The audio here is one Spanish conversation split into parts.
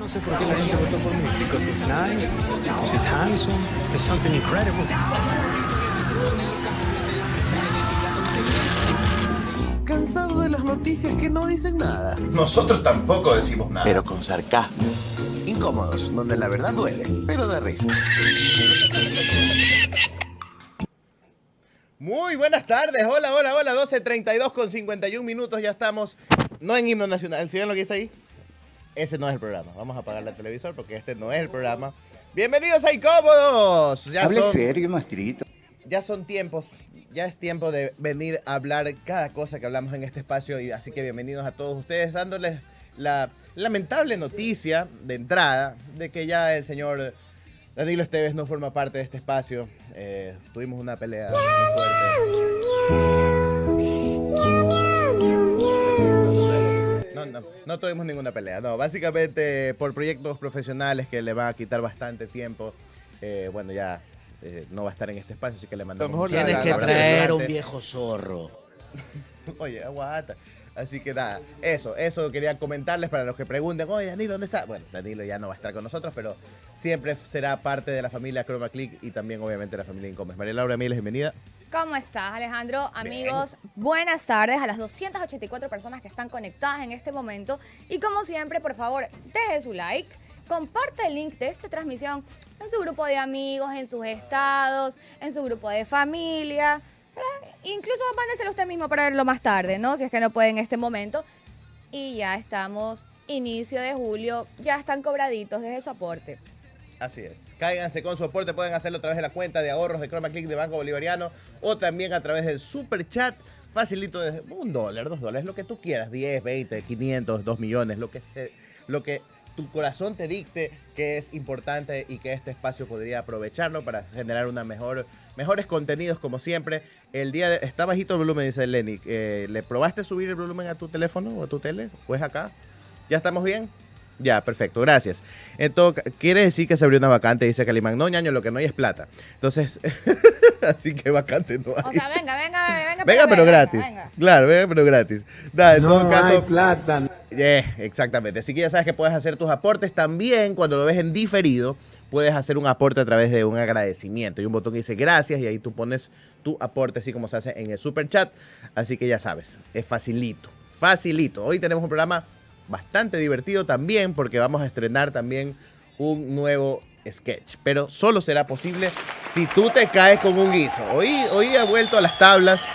No sé por qué la gente votó por mí. Because he's nice, because he's handsome, there's something incredible. Cansado de las noticias que no dicen nada. Nosotros tampoco decimos nada. Pero con sarcasmo. Incómodos, donde la verdad duele, pero da risa. Muy buenas tardes, hola, 12:32 con 51 minutos, ya estamos, no en Himno Nacional, ¿sí ven lo que dice ahí? Ese no es el programa, vamos a apagar el televisor porque este no es el programa. Bienvenidos a Incómodos. Hable serio, maestrito. Ya son tiempos, ya es tiempo de venir a hablar cada cosa que hablamos en este espacio, y así que bienvenidos a todos ustedes, dándoles la lamentable noticia de entrada de que ya el señor Danilo Esteves no forma parte de este espacio. Tuvimos una pelea muy fuerte. No tuvimos ninguna pelea. No, básicamente por proyectos profesionales que le van a quitar bastante tiempo. Bueno, ya no va a estar en este espacio, así que le mandamos. Tienes que traer un viejo zorro. Oye, aguanta. Así que nada, eso quería comentarles para los que pregunten, oye, Danilo, ¿dónde está? Bueno, Danilo ya no va a estar con nosotros, pero siempre será parte de la familia Chroma Click y también obviamente la familia Incómodos. María Laura Miles, bienvenida. ¿Cómo estás, Alejandro? Amigos, buenas tardes a las 284 personas que están conectadas en este momento. Y como siempre, por favor, deje su like, comparte el link de esta transmisión en su grupo de amigos, en sus estados, en su grupo de familia. Incluso mándeselo usted mismo para verlo más tarde, ¿no? Si es que no puede en este momento. Y ya estamos, inicio de julio, ya están cobraditos desde su aporte. Así es. Cáiganse con su aporte, pueden hacerlo a través de la cuenta de ahorros de Chroma Click de Banco Bolivariano o también a través del Super Chat, facilito de $1, $2, lo que tú quieras, 10, 20, 500, 2 millones, lo que tu corazón te dicte que es importante y que este espacio podría aprovecharlo para generar mejores contenidos como siempre. Está bajito el volumen, dice Lenny. ¿Le probaste subir el volumen a tu teléfono o a tu tele? Pues acá. ¿Ya estamos bien? Ya, perfecto, gracias. Entonces, quiere decir que se abrió una vacante, dice Calimán. No, ñaño, lo que no hay es plata. Entonces, así que vacante no hay. O sea, venga, pero gratis. Venga. Claro, venga, pero gratis. Da, en todo caso, hay plata. Exactamente. Así que ya sabes que puedes hacer tus aportes. También, cuando lo ves en diferido, puedes hacer un aporte a través de un agradecimiento. Hay un botón que dice gracias y ahí tú pones tu aporte, así como se hace en el Super Chat. Así que ya sabes, es facilito. Hoy tenemos un programa bastante divertido también, porque vamos a estrenar también un nuevo sketch, pero solo será posible si tú te caes con un guiso. Hoy ha vuelto a las tablas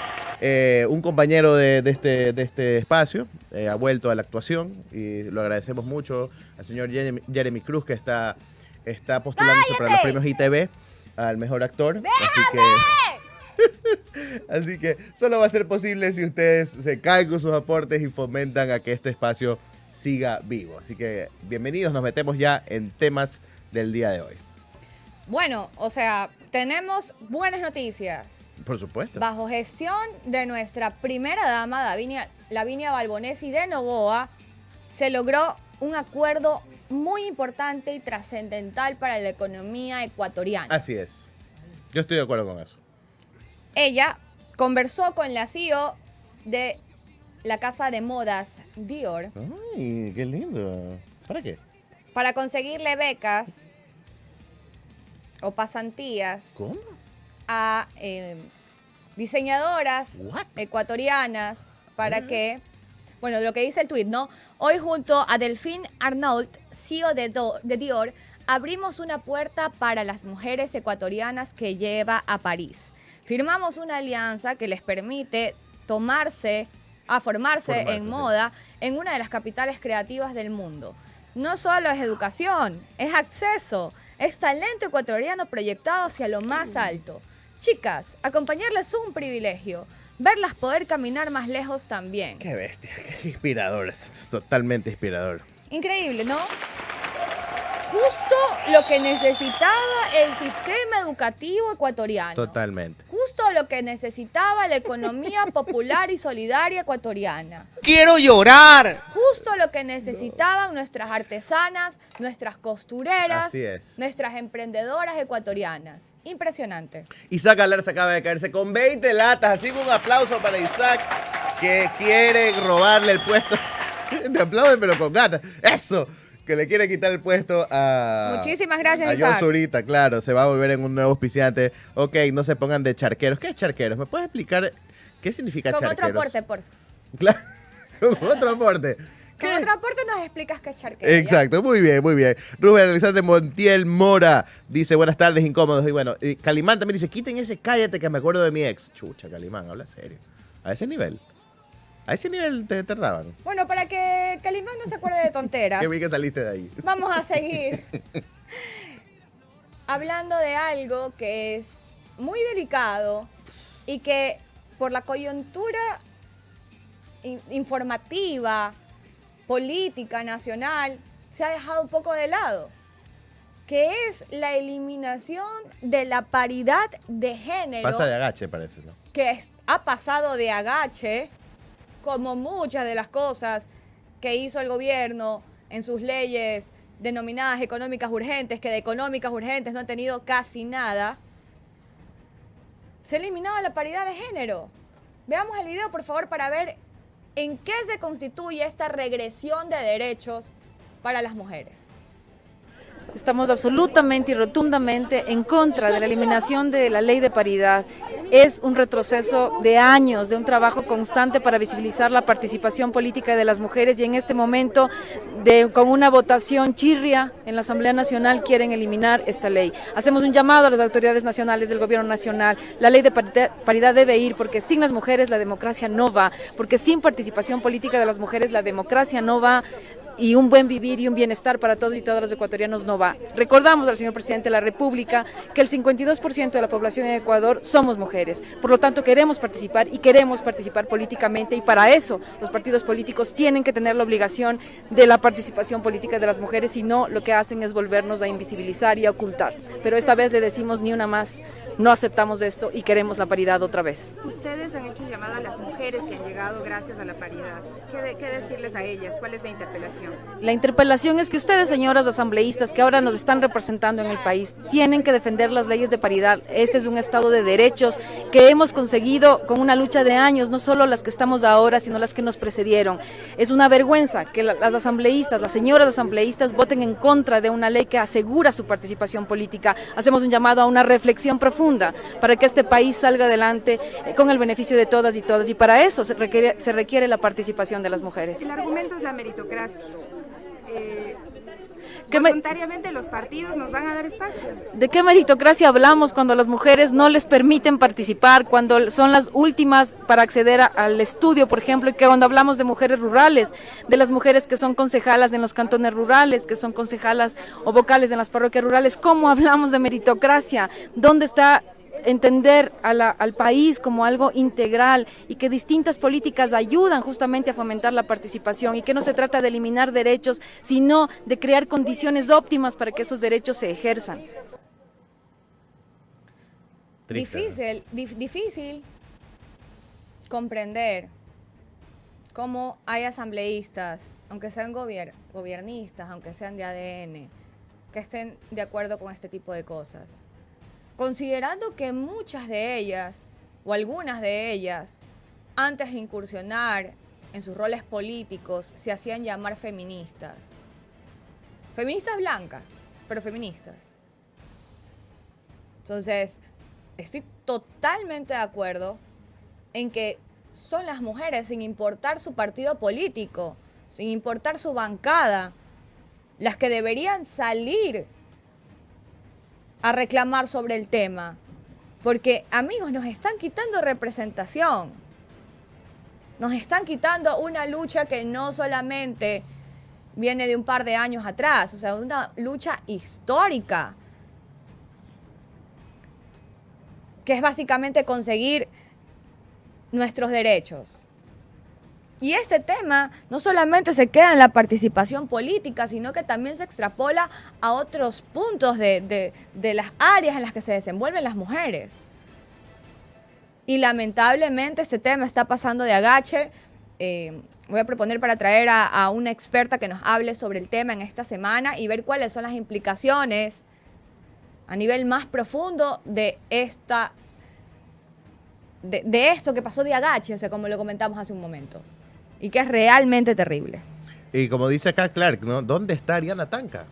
un compañero de este espacio, ha vuelto a la actuación y lo agradecemos mucho al señor Jeremy Cruz, que está postulándose para los premios ITV al mejor actor. Así que solo va a ser posible si ustedes se caen con sus aportes y fomentan a que este espacio siga vivo. Así que bienvenidos, nos metemos ya en temas del día de hoy. Bueno, o sea, tenemos buenas noticias. Por supuesto. Bajo gestión de nuestra primera dama, Lavinia Balbonesi de Novoa, se logró un acuerdo muy importante y trascendental para la economía ecuatoriana. Así es. Yo estoy de acuerdo con eso. Ella conversó con la CEO de la casa de modas Dior. Ay, qué lindo. ¿Para qué? Para conseguirle becas o pasantías. ¿Cómo? A diseñadoras What? ecuatorianas para que, bueno, lo que dice el tuit, ¿no? Hoy junto a Delphine Arnault, CEO de Dior, abrimos una puerta para las mujeres ecuatorianas que lleva a París. Firmamos una alianza que les permite formarse en moda en una de las capitales creativas del mundo. No solo es educación, es acceso, es talento ecuatoriano proyectado hacia lo más alto. Chicas, acompañarles es un privilegio, verlas poder caminar más lejos también. Qué bestia, qué inspirador, es totalmente inspirador. Increíble, ¿no? Justo lo que necesitaba el sistema educativo ecuatoriano. Totalmente. Justo lo que necesitaba la economía popular y solidaria ecuatoriana. ¡Quiero llorar! Justo lo que necesitaban nuestras artesanas, nuestras costureras, Así es. nuestras emprendedoras ecuatorianas. Impresionante. Isaac Alarza acaba de caerse con 20 latas, así que un aplauso para Isaac, que quiere robarle el puesto. Te aplauden, pero con gatas. ¡Eso! que le quiere quitar el puesto a... Muchísimas gracias, A John Isaac. Zurita, claro, se va a volver en un nuevo auspiciante. Ok, no se pongan de charqueros. ¿Qué es charqueros? ¿Me puedes explicar qué significa Con charqueros? otro aporte, por favor. Claro, con otro aporte. Con ¿Qué? otro aporte nos explicas qué es charquero. ¿ya? Exacto, muy bien, muy bien. Rubén Alexander Montiel Mora dice, buenas tardes, incómodos. Y bueno, Calimán también dice, quiten ese cállate que me acuerdo de mi ex. Chucha, Calimán, habla serio. A ese nivel. A ese nivel te tardaban. Bueno, para que Calimán no se acuerde de tonteras, Qué bien que saliste de ahí. vamos a seguir hablando de algo que es muy delicado y que por la coyuntura informativa, política, nacional, se ha dejado un poco de lado, que es la eliminación de la paridad de género. Pasa de agache, parece, ¿no? Que ha pasado de agache, como muchas de las cosas que hizo el gobierno en sus leyes denominadas económicas urgentes, que de económicas urgentes no han tenido casi nada. Se ha eliminado la paridad de género. Veamos el video, por favor, para ver en qué se constituye esta regresión de derechos para las mujeres. Estamos absolutamente y rotundamente en contra de la eliminación de la ley de paridad. Es un retroceso de años, de un trabajo constante para visibilizar la participación política de las mujeres y en este momento, con una votación chirria en la Asamblea Nacional, quieren eliminar esta ley. Hacemos un llamado a las autoridades nacionales del Gobierno Nacional. La ley de paridad debe ir porque sin las mujeres la democracia no va, porque sin participación política de las mujeres la democracia no va. Y un buen vivir y un bienestar para todos y todas los ecuatorianos no va. Recordamos al señor presidente de la República que el 52% de la población en Ecuador somos mujeres. Por lo tanto, queremos participar y queremos participar políticamente y para eso los partidos políticos tienen que tener la obligación de la participación política de las mujeres, si no, lo que hacen es volvernos a invisibilizar y a ocultar. Pero esta vez le decimos ni una más, no aceptamos esto y queremos la paridad otra vez. Ustedes han hecho un llamado a las mujeres que han llegado gracias a la paridad. ¿Qué decirles a ellas? ¿Cuál es la interpelación? La interpelación es que ustedes, señoras asambleístas, que ahora nos están representando en el país, tienen que defender las leyes de paridad. Este es un Estado de derechos que hemos conseguido con una lucha de años, no solo las que estamos ahora, sino las que nos precedieron. Es una vergüenza que las asambleístas, las señoras asambleístas, voten en contra de una ley que asegura su participación política. Hacemos un llamado a una reflexión profunda para que este país salga adelante con el beneficio de todas y todas. Y para eso se requiere la participación de las mujeres. El argumento es la meritocracia. ¿Qué Voluntariamente los partidos nos van a dar espacio. ¿De qué meritocracia hablamos cuando a las mujeres no les permiten participar, cuando son las últimas para acceder al estudio, por ejemplo, y que cuando hablamos de mujeres rurales, de las mujeres que son concejalas en los cantones rurales, que son concejalas o vocales en las parroquias rurales? ¿Cómo hablamos de meritocracia? ¿Dónde está entender al país como algo integral y que distintas políticas ayudan justamente a fomentar la participación y que no se trata de eliminar derechos, sino de crear condiciones óptimas para que esos derechos se ejerzan? Triste, Difícil comprender cómo hay asambleístas, aunque sean gobiernistas, aunque sean de ADN, que estén de acuerdo con este tipo de cosas. Considerando que muchas de ellas, o algunas de ellas, antes de incursionar en sus roles políticos, se hacían llamar feministas. Feministas blancas, pero feministas. Entonces, estoy totalmente de acuerdo en que son las mujeres, sin importar su partido político, sin importar su bancada, las que deberían salir a reclamar sobre el tema. Porque, amigos, nos están quitando representación. Nos están quitando una lucha que no solamente viene de un par de años atrás, o sea, una lucha histórica, que es básicamente conseguir nuestros derechos. Y este tema no solamente se queda en la participación política, sino que también se extrapola a otros puntos de las áreas en las que se desenvuelven las mujeres. Y lamentablemente este tema está pasando de agache. Voy a proponer para traer a una experta que nos hable sobre el tema en esta semana y ver cuáles son las implicaciones a nivel más profundo de esto que pasó de agache, o sea, como lo comentamos hace un momento. Y que es realmente terrible. Y como dice acá Clark, ¿no? ¿Dónde está Ariana Tanca?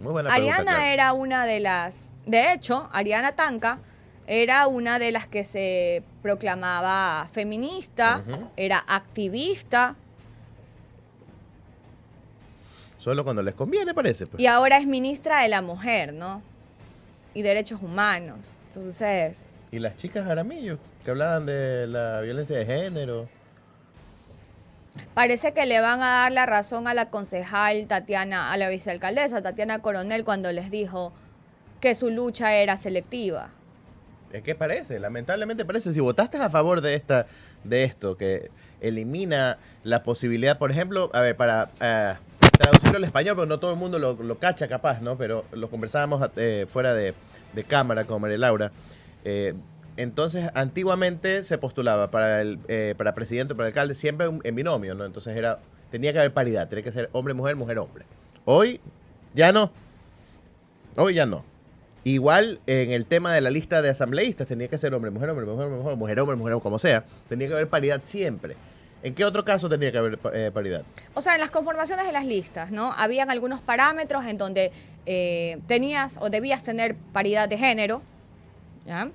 Muy buena pregunta, Ariana Clark. era una de las... De hecho, Ariana Tanca era una de las que se proclamaba feminista, Ujú. era activista Solo cuando les conviene, parece. Pues. y ahora es ministra de la mujer, ¿no? Y derechos humanos. Entonces, Y las chicas Jaramillo, que hablaban de la violencia de género. parece que le van a dar la razón a la concejal Tatiana, a la vicealcaldesa Tatiana Coronel cuando les dijo que su lucha era selectiva. Es que parece, lamentablemente parece. Si votaste a favor de esto, que elimina la posibilidad, por ejemplo, a ver, para traducirlo al español, porque no todo el mundo lo cacha capaz, ¿no? Pero lo conversábamos fuera de cámara con María Laura. Entonces, antiguamente se postulaba para presidente o para alcalde siempre en binomio, ¿no? Entonces tenía que haber paridad, tenía que ser hombre-mujer, mujer-hombre. Hoy ya no. Hoy ya no. Igual en el tema de la lista de asambleístas tenía que ser hombre, mujer, hombre, mujer, mujer, mujer, hombre, mujer, como sea. Tenía que haber paridad siempre. ¿En qué otro caso tenía que haber paridad? O sea, en las conformaciones de las listas, ¿no? Habían algunos parámetros en donde tenías o debías tener paridad de género, ¿ya?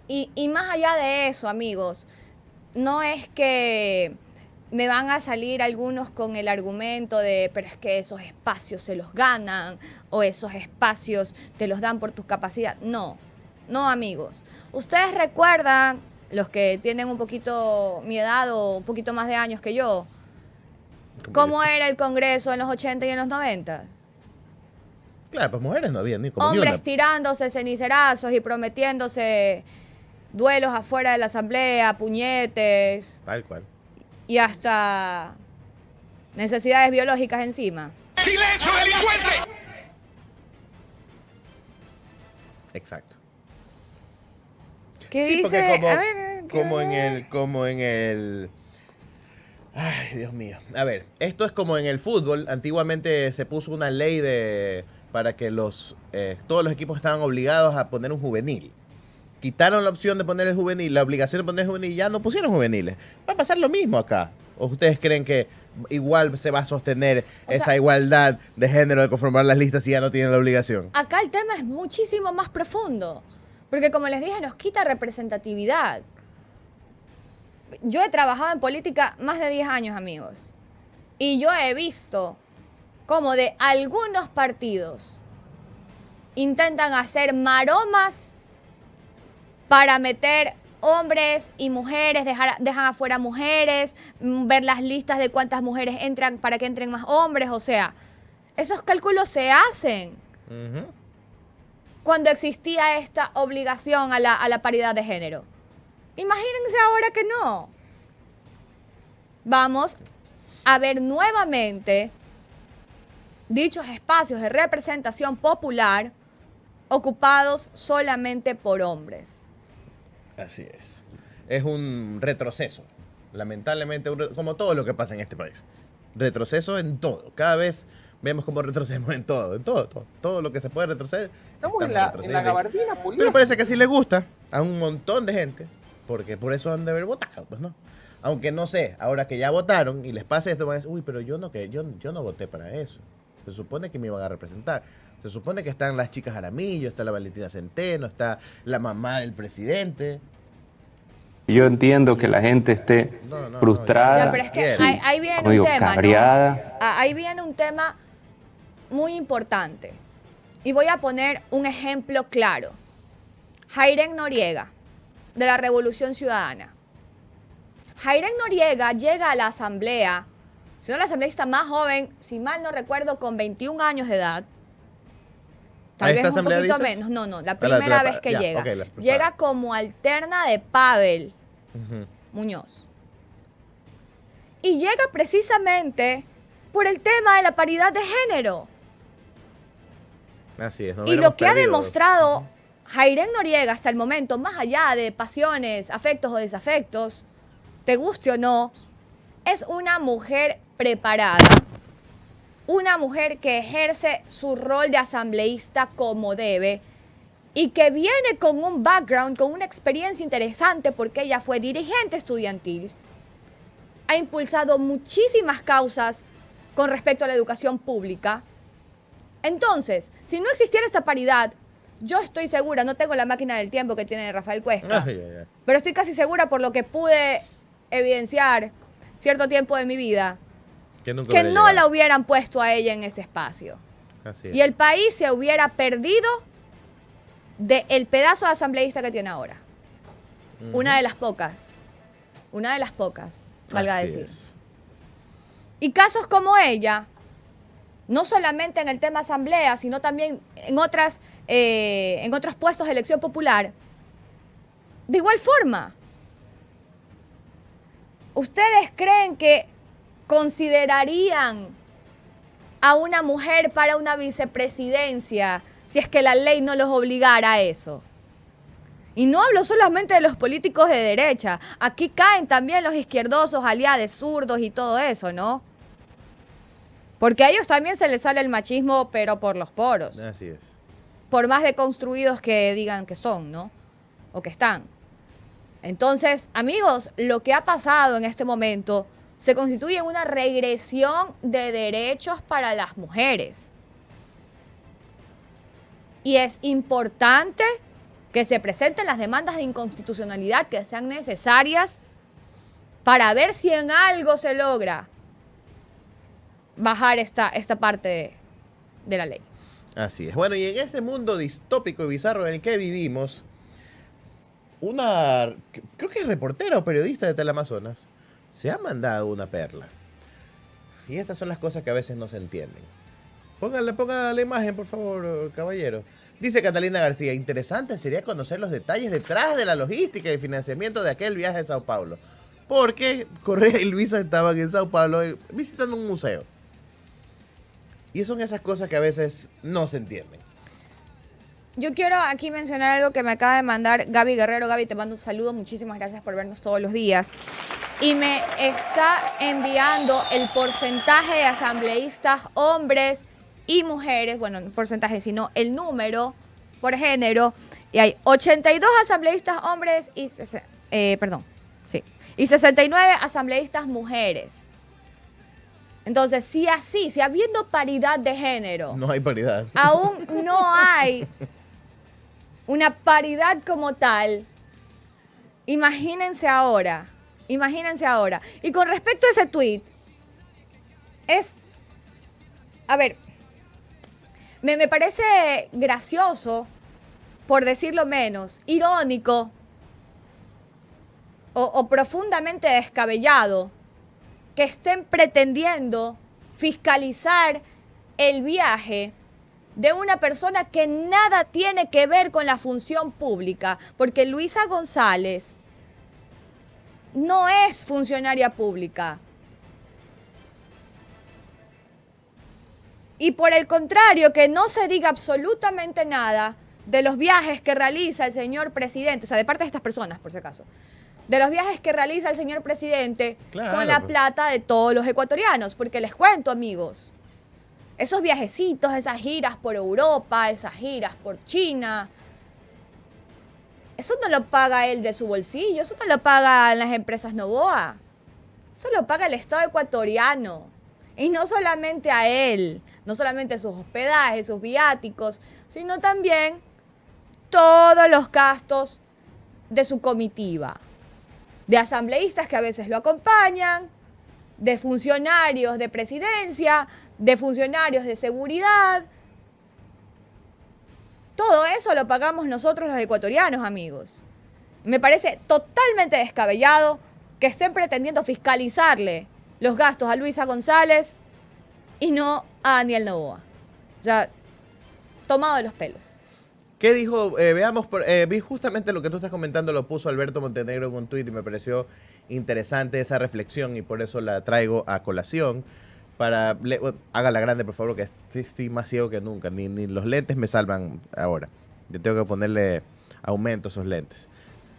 Y más allá de eso, amigos, no es que me van a salir algunos con el argumento de, pero es que esos espacios se los ganan o esos espacios te los dan por tus capacidades. No, no, amigos. Ustedes recuerdan, los que tienen un poquito mi edad o un poquito más de años que yo, ¿cómo era el Congreso en los 80 y en los 90? Claro, pues mujeres no había ni como ni Hombres una. tirándose cenicerazos y prometiéndose duelos afuera de la asamblea, puñetes Tal cual. y hasta necesidades biológicas encima. Exacto. ¿Qué Sí, porque dice? como, A ver, como en el... Ay, Dios mío. A ver, esto es como en el fútbol. Antiguamente se puso una ley para que todos los equipos estaban obligados a poner un juvenil. Quitaron la opción de poner el juvenil, la obligación de poner el juvenil, y ya no pusieron juveniles. Va a pasar lo mismo acá. ¿O ustedes creen que igual se va a sostener esa igualdad de género de conformar las listas si ya no tienen la obligación? Acá el tema es muchísimo más profundo, porque como les dije, nos quita representatividad. Yo he trabajado en política más de 10 años, amigos, y yo he visto cómo de algunos partidos intentan hacer maromas para meter hombres y mujeres, dejan afuera mujeres, ver las listas de cuántas mujeres entran para que entren más hombres. O sea, esos cálculos se hacen Ujú. cuando existía esta obligación a la paridad de género. Imagínense ahora que no. Vamos a ver nuevamente dichos espacios de representación popular ocupados solamente por hombres. Así es. Es un retroceso. Lamentablemente, como todo lo que pasa en este país. Retroceso en todo. Cada vez vemos cómo retrocedemos en todo. En todo, todo. Todo lo que se puede retroceder. Estamos en retrocediendo. la gabardina política. Pero parece que sí le gusta a un montón de gente. Porque por eso han de haber votado, pues, ¿no? Aunque no sé, ahora que ya votaron y les pasa esto, van a decir, uy, pero yo no voté para eso. Se supone que me iban a representar. Se supone que están las chicas Jaramillo, está la Valentina Centeno, está la mamá del presidente. Yo entiendo que la gente esté No, frustrada, Ya, pero es que Sí. ahí viene como un digo, tema, ¿no? cabreada. Ahí viene un tema muy importante. Y voy a poner un ejemplo claro. Jairén Noriega, de la Revolución Ciudadana. Jairén Noriega llega a la asamblea, siendo la asambleísta más joven, si mal no recuerdo, con 21 años de edad. ¿A Tal esta vez un asamblea poquito dices? menos. No, la la- primera vez que ya, llega. ok, la- Llega como alterna de Pavel Ujú. Muñoz. Y llega precisamente por el tema de la paridad de género. Así es. no Y hubiéramos lo que ha perdido. demostrado Jairén Noriega hasta el momento, más allá de pasiones, afectos o desafectos, te guste o no, es una mujer preparada, una mujer que ejerce su rol de asambleísta como debe y que viene con un background, con una experiencia interesante porque ella fue dirigente estudiantil. ha impulsado muchísimas causas con respecto a la educación pública. Entonces, si no existiera esta paridad, yo estoy segura, no tengo la máquina del tiempo que tiene Rafael Cuesta, pero estoy casi segura por lo que pude evidenciar cierto tiempo de mi vida, que no la hubieran puesto a ella en ese espacio. Así es. Y el país se hubiera perdido del pedazo de asambleísta que tiene ahora. Una de las pocas, valga Así decir. es. Y casos como ella, no solamente en el tema asamblea, sino también en otros puestos de elección popular, de igual forma. ¿Ustedes creen que considerarían a una mujer para una vicepresidencia si es que la ley no los obligara a eso? Y no hablo solamente de los políticos de derecha. Aquí caen también los izquierdosos, aliados, zurdos y todo eso, ¿no? Porque a ellos también se les sale el machismo, pero por los poros. Así es. Por más deconstruidos que digan que son, ¿no? O que están. Entonces, amigos, lo que ha pasado en este momento se constituye en una regresión de derechos para las mujeres. Y es importante que se presenten las demandas de inconstitucionalidad que sean necesarias para ver si en algo se logra bajar esta parte de la ley. Así es. Bueno, y en ese mundo distópico y bizarro en el que vivimos, creo que es reportera o periodista de Teleamazonas, se ha mandado una perla. Y estas son las cosas que a veces no se entienden. Ponga la imagen, por favor, caballero. Dice Catalina García, interesante sería conocer los detalles detrás de la logística y financiamiento de aquel viaje a Sao Paulo. Porque Correa y Luisa estaban en Sao Paulo visitando un museo. Y son esas cosas que a veces no se entienden. Yo quiero aquí mencionar algo que me acaba de mandar Gaby Guerrero. Gaby, te mando un saludo. Muchísimas gracias por vernos todos los días. Y me está enviando el porcentaje de asambleístas hombres y mujeres. Bueno, no el porcentaje, sino el número por género. Y hay 82 asambleístas hombres y 69 asambleístas mujeres. Entonces, si habiendo paridad de género, No hay paridad. aún no hay una paridad como tal, imagínense ahora. Y con respecto a ese tuit, me parece gracioso, por decirlo menos, irónico o profundamente descabellado que estén pretendiendo fiscalizar el viaje de una persona que nada tiene que ver con la función pública, porque Luisa González no es funcionaria pública. Y por el contrario, que no se diga absolutamente nada de los viajes que realiza el señor presidente, o sea, de parte de estas personas, por si acaso, de los viajes que realiza el señor presidente con la plata de todos los ecuatorianos. Porque les cuento, amigos, esos viajecitos, esas giras por Europa, esas giras por China, eso no lo paga él de su bolsillo, eso no lo pagan las empresas Novoa, eso lo paga el Estado ecuatoriano. Y no solamente a él, no solamente sus hospedajes, sus viáticos, sino también todos los gastos de su comitiva, de asambleístas que a veces lo acompañan, de funcionarios de presidencia, de funcionarios de seguridad. Todo eso lo pagamos nosotros los ecuatorianos, amigos. Me parece totalmente descabellado que estén pretendiendo fiscalizarle los gastos a Luisa González y no a Daniel Noboa. O sea, tomado de los pelos. ¿Qué dijo? Veamos, vi justamente lo que tú estás comentando, lo puso Alberto Montenegro en un tuit y me pareció interesante esa reflexión y por eso la traigo a colación. Hágala grande, por favor, que estoy más ciego que nunca. Ni los lentes me salvan ahora. Yo tengo que ponerle aumento a esos lentes.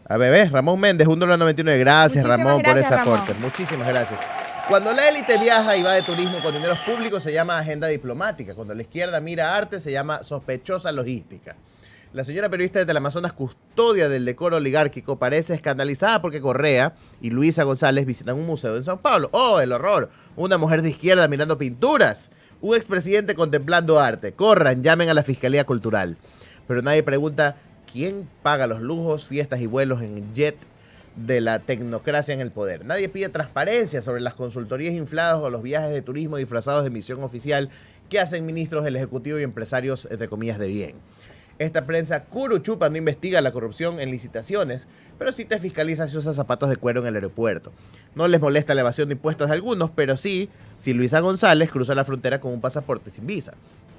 A bebé, Ramón Méndez, $1.99. Gracias, Ramón, por ese aporte. Muchísimas gracias. Cuando la élite viaja y va de turismo con dineros públicos se llama agenda diplomática. Cuando la izquierda mira arte se llama sospechosa logística. La señora periodista de Teleamazonas, custodia del decoro oligárquico, parece escandalizada porque Correa y Luisa González visitan un museo en Sao Paulo. ¡Oh, el horror! Una mujer de izquierda mirando pinturas. Un expresidente contemplando arte. Corran, llamen a la Fiscalía Cultural. Pero nadie pregunta quién paga los lujos, fiestas y vuelos en jet de la tecnocracia en el poder. Nadie pide transparencia sobre las consultorías infladas o los viajes de turismo disfrazados de misión oficial que hacen ministros del Ejecutivo y empresarios, entre comillas, de bien. Esta prensa curuchupa no investiga la corrupción en licitaciones, pero sí te fiscaliza si usas zapatos de cuero en el aeropuerto. No les molesta la evasión de impuestos de algunos, pero sí si Luisa González cruza la frontera con un pasaporte sin visa.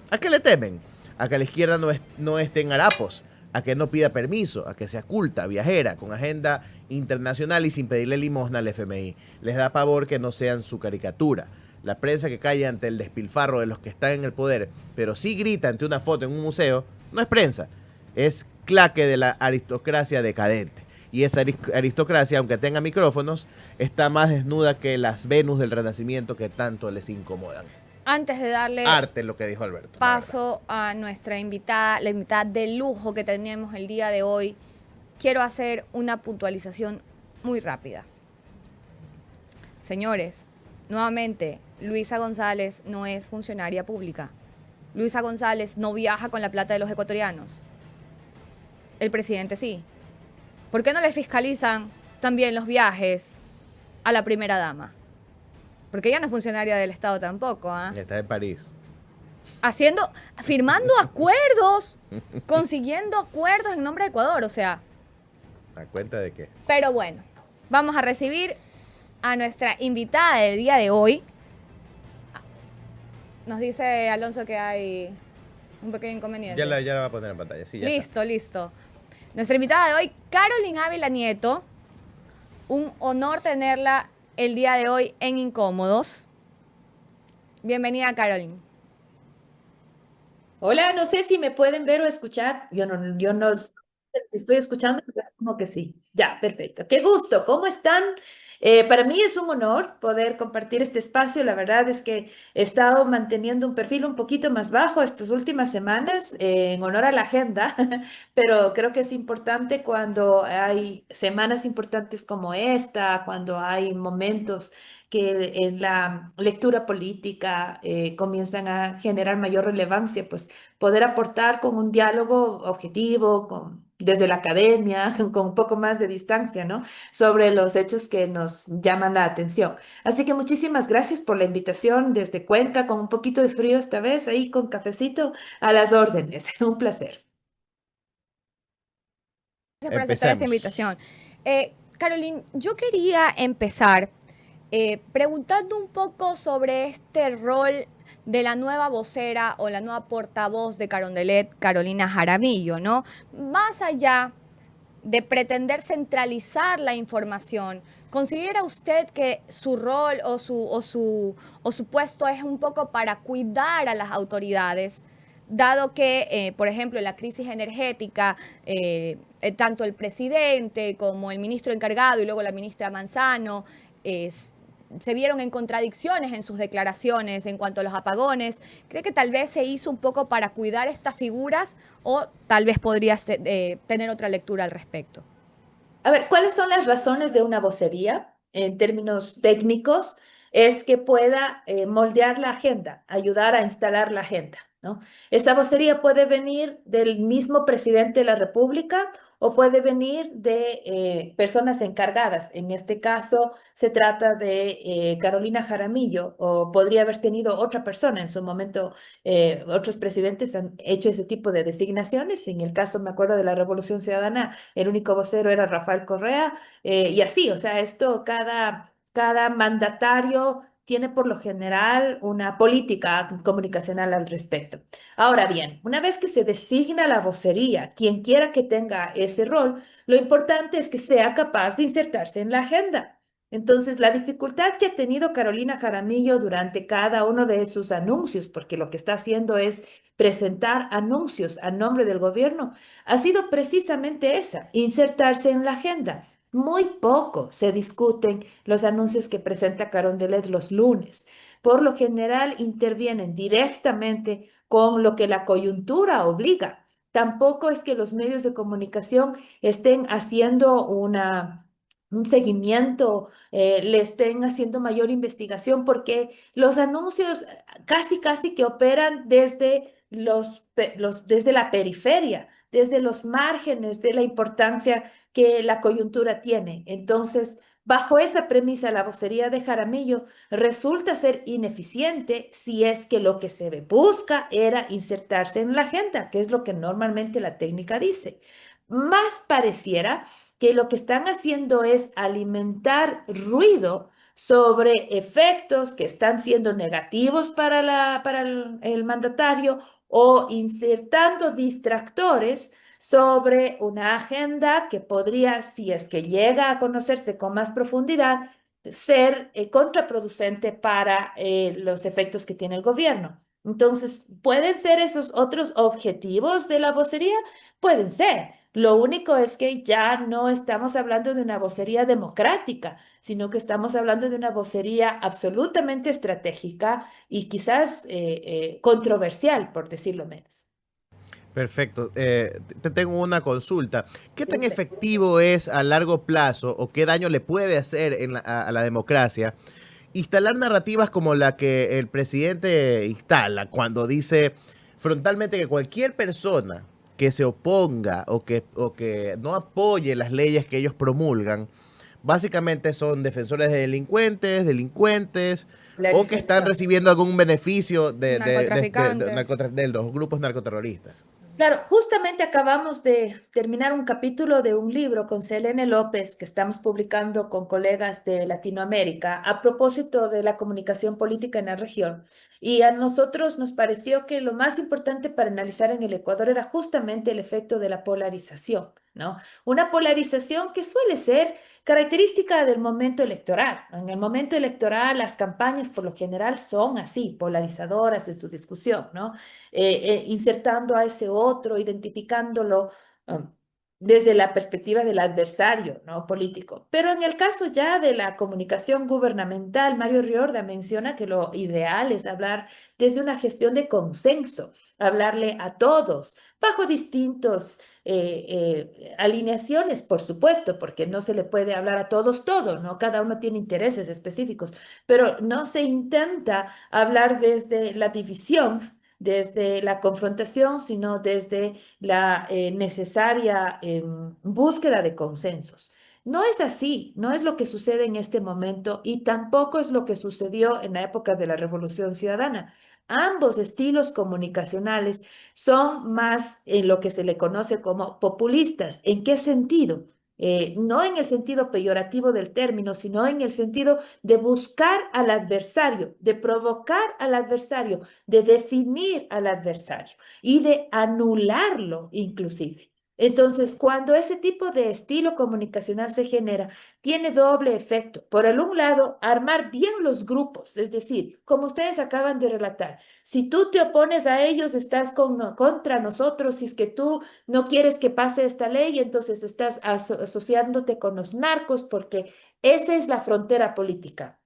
¿A qué le temen? A que la izquierda no esté en harapos, a que no pida permiso, a que sea culta, viajera, con agenda internacional y sin pedirle limosna al FMI. Les da pavor que no sean su caricatura. La prensa que calla ante el despilfarro de los que están en el poder, pero sí grita ante una foto en un museo, no es prensa, es claque de la aristocracia decadente. Y esa aristocracia, aunque tenga micrófonos, está más desnuda que las Venus del Renacimiento que tanto les incomodan. Antes de darle Arte, lo que dijo Alberto. paso a nuestra invitada, la invitada de lujo que tenemos el día de hoy, quiero hacer una puntualización muy rápida. Señores, nuevamente, Luisa González no es funcionaria pública. Luisa González no viaja con la plata de los ecuatorianos. El presidente sí. ¿Por qué no le fiscalizan también los viajes a la primera dama? Porque ella no es funcionaria del Estado tampoco, ¿ah? Está en París. Firmando acuerdos, consiguiendo acuerdos en nombre de Ecuador, o sea. ¿A cuenta de qué? Pero bueno, vamos a recibir a nuestra invitada del día de hoy. Nos dice Alonso que hay un pequeño inconveniente. Ya la va a poner en pantalla. Sí, ya listo, listo. Nuestra invitada de hoy, Carolyn Ávila Nieto. Un honor tenerla el día de hoy en Incómodos. Bienvenida, Carolyn. Hola, no sé si me pueden ver o escuchar. Yo no estoy escuchando, pero como que sí. Ya, perfecto. Qué gusto. ¿Cómo están? Para mí es un honor poder compartir este espacio. La verdad es que he estado manteniendo un perfil un poquito más bajo estas últimas semanas en honor a la agenda, pero creo que es importante cuando hay semanas importantes como esta, cuando hay momentos que en la lectura política comienzan a generar mayor relevancia, pues poder aportar con un diálogo objetivo, desde la academia, con un poco más de distancia, ¿no? Sobre los hechos que nos llaman la atención. Así que muchísimas gracias por la invitación desde Cuenca, con un poquito de frío esta vez, ahí con cafecito, a las órdenes. Un placer. Gracias por aceptar esta invitación. Carolyn, yo quería empezar preguntando un poco sobre este rol de la nueva vocera o la nueva portavoz de Carondelet, Carolina Jaramillo, ¿no? Más allá de pretender centralizar la información, ¿considera usted que su rol o su puesto es un poco para cuidar a las autoridades? Dado que, por ejemplo, en la crisis energética, tanto el presidente como el ministro encargado y luego la ministra Manzano se vieron en contradicciones en sus declaraciones en cuanto a los apagones. ¿Cree que tal vez se hizo un poco para cuidar estas figuras o tal vez podría tener otra lectura al respecto? A ver, ¿cuáles son las razones de una vocería en términos técnicos? Es que pueda moldear la agenda, ayudar a instalar la agenda, ¿no? Esa vocería puede venir del mismo presidente de la República o puede venir de personas encargadas. En este caso se trata de Carolina Jaramillo, o podría haber tenido otra persona en su momento. Otros presidentes han hecho ese tipo de designaciones. En el caso, me acuerdo de la Revolución Ciudadana, el único vocero era Rafael Correa, y así, o sea, esto cada mandatario tiene por lo general una política comunicacional al respecto. Ahora bien, una vez que se designa la vocería, quien quiera que tenga ese rol, lo importante es que sea capaz de insertarse en la agenda. Entonces, la dificultad que ha tenido Carolina Jaramillo durante cada uno de sus anuncios, porque lo que está haciendo es presentar anuncios a nombre del gobierno, ha sido precisamente esa, insertarse en la agenda. Muy poco se discuten los anuncios que presenta Carondelet los lunes. Por lo general intervienen directamente con lo que la coyuntura obliga. Tampoco es que los medios de comunicación estén haciendo un seguimiento, le estén haciendo mayor investigación, porque los anuncios casi que operan desde desde la periferia, desde los márgenes de la importancia que la coyuntura tiene. Entonces, bajo esa premisa, la vocería de Jaramillo resulta ser ineficiente si es que lo que se busca era insertarse en la agenda, que es lo que normalmente la técnica dice. Más pareciera que lo que están haciendo es alimentar ruido sobre efectos que están siendo negativos para el mandatario, o insertando distractores sobre una agenda que podría, si es que llega a conocerse con más profundidad, ser contraproducente para los efectos que tiene el gobierno. Entonces, ¿pueden ser esos otros objetivos de la vocería? Pueden ser. Lo único es que ya no estamos hablando de una vocería democrática, sino que estamos hablando de una vocería absolutamente estratégica y quizás controversial, por decirlo menos. Perfecto. Te tengo una consulta. ¿Qué tan efectivo es a largo plazo o qué daño le puede hacer a la democracia instalar narrativas como la que el presidente instala cuando dice frontalmente que cualquier persona que se oponga o que no apoye las leyes que ellos promulgan, básicamente son defensores de delincuentes o que están recibiendo algún beneficio de los grupos narcoterroristas? Claro, justamente acabamos de terminar un capítulo de un libro con Selene López que estamos publicando con colegas de Latinoamérica a propósito de la comunicación política en la región. Y a nosotros nos pareció que lo más importante para analizar en el Ecuador era justamente el efecto de la polarización, ¿no? Una polarización que suele ser característica del momento electoral. En el momento electoral, las campañas por lo general son así, polarizadoras en su discusión, ¿no? Insertando a ese otro, identificándolo desde la perspectiva del adversario, ¿no? Político. Pero en el caso ya de la comunicación gubernamental, Mario Riorda menciona que lo ideal es hablar desde una gestión de consenso, hablarle a todos, bajo distintos alineaciones, por supuesto, porque no se le puede hablar a todos todo, ¿no? Cada uno tiene intereses específicos, pero no se intenta hablar desde la división, desde la confrontación, sino desde la necesaria búsqueda de consensos. No es así, no es lo que sucede en este momento y tampoco es lo que sucedió en la época de la Revolución Ciudadana. Ambos estilos comunicacionales son más en lo que se le conoce como populistas. ¿En qué sentido? No en el sentido peyorativo del término, sino en el sentido de buscar al adversario, de provocar al adversario, de definir al adversario y de anularlo inclusive. Entonces, cuando ese tipo de estilo comunicacional se genera, tiene doble efecto. Por el un lado, armar bien los grupos, es decir, como ustedes acaban de relatar, si tú te opones a ellos, estás contra nosotros. Si es que tú no quieres que pase esta ley, entonces estás asociándote con los narcos, porque esa es la frontera política,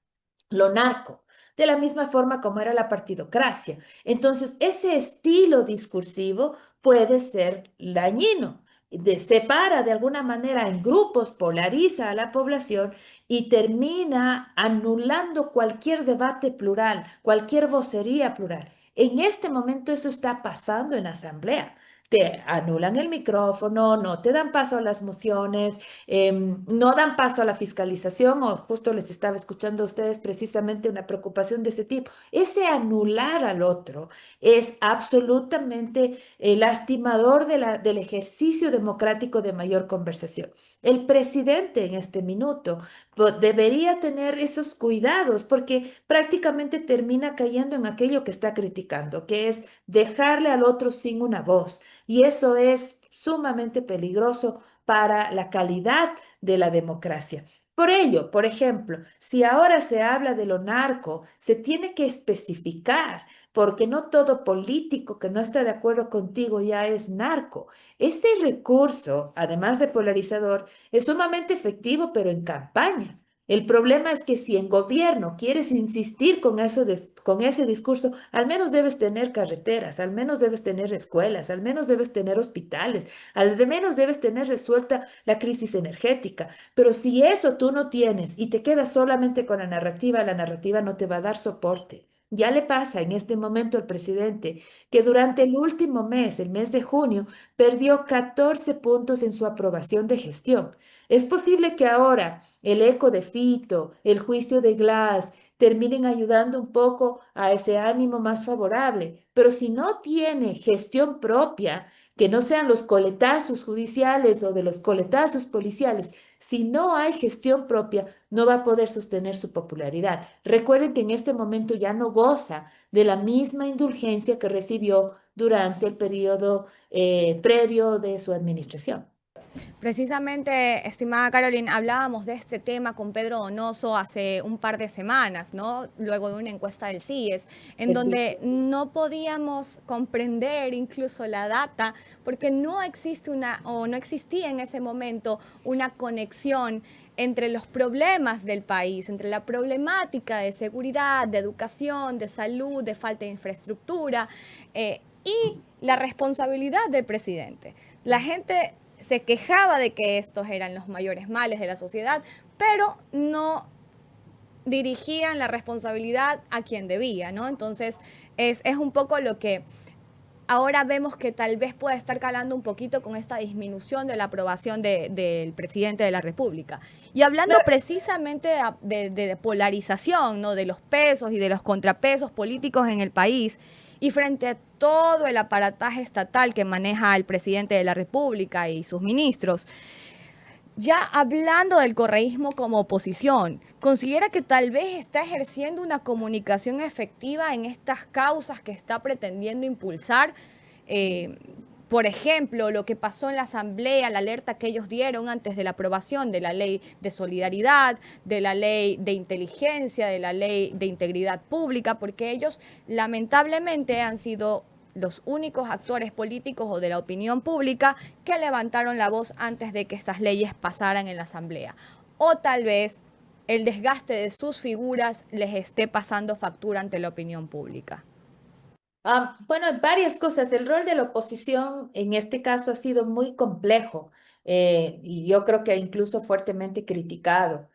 lo narco, de la misma forma como era la partidocracia. Entonces, ese estilo discursivo puede ser dañino. Separa de alguna manera en grupos, polariza a la población y termina anulando cualquier debate plural, cualquier vocería plural. En este momento eso está pasando en asamblea. Te anulan el micrófono, no te dan paso a las mociones, no dan paso a la fiscalización, o justo les estaba escuchando a ustedes precisamente una preocupación de ese tipo. Ese anular al otro es absolutamente lastimador del ejercicio democrático de mayor conversación. El presidente en este minuto debería tener esos cuidados porque prácticamente termina cayendo en aquello que está criticando, que es dejarle al otro sin una voz. Y eso es sumamente peligroso para la calidad de la democracia. Por ello, por ejemplo, si ahora se habla de lo narco, se tiene que especificar, porque no todo político que no está de acuerdo contigo ya es narco. Este recurso, además de polarizador, es sumamente efectivo, pero en campaña. El problema es que si en gobierno quieres insistir con eso con ese discurso, al menos debes tener carreteras, al menos debes tener escuelas, al menos debes tener hospitales, al de menos debes tener resuelta la crisis energética. Pero si eso tú no tienes y te quedas solamente con la narrativa no te va a dar soporte. Ya le pasa en este momento al presidente que durante el último mes, el mes de junio, perdió 14 puntos en su aprobación de gestión. Es posible que ahora el eco de Fito, el juicio de Glass, terminen ayudando un poco a ese ánimo más favorable, pero si no tiene gestión propia, que no sean los coletazos judiciales o de los coletazos policiales, si no hay gestión propia, no va a poder sostener su popularidad. Recuerden que en este momento ya no goza de la misma indulgencia que recibió durante el periodo previo de su administración. Precisamente, estimada Caroline, hablábamos de este tema con Pedro Donoso hace un par de semanas, ¿no? Luego de una encuesta del CIES, en donde no podíamos comprender incluso la data, porque no existe no existía en ese momento una conexión entre los problemas del país, entre la problemática de seguridad, de educación, de salud, de falta de infraestructura y la responsabilidad del presidente. La gente se quejaba de que estos eran los mayores males de la sociedad, pero no dirigían la responsabilidad a quien debía, ¿no? Entonces, es un poco lo que ahora vemos que tal vez puede estar calando un poquito con esta disminución de la aprobación del presidente de la República. Y hablando precisamente de polarización, ¿no? De los pesos y de los contrapesos políticos en el país, y frente a todo el aparataje estatal que maneja el presidente de la República y sus ministros, ya hablando del correísmo como oposición, ¿considera que tal vez está ejerciendo una comunicación efectiva en estas causas que está pretendiendo impulsar? Por ejemplo, lo que pasó en la Asamblea, la alerta que ellos dieron antes de la aprobación de la ley de solidaridad, de la ley de inteligencia, de la ley de integridad pública, porque ellos lamentablemente han sido los únicos actores políticos o de la opinión pública que levantaron la voz antes de que estas leyes pasaran en la Asamblea. O tal vez el desgaste de sus figuras les esté pasando factura ante la opinión pública. Bueno, varias cosas. El rol de la oposición en este caso ha sido muy complejo y yo creo que incluso fuertemente criticado.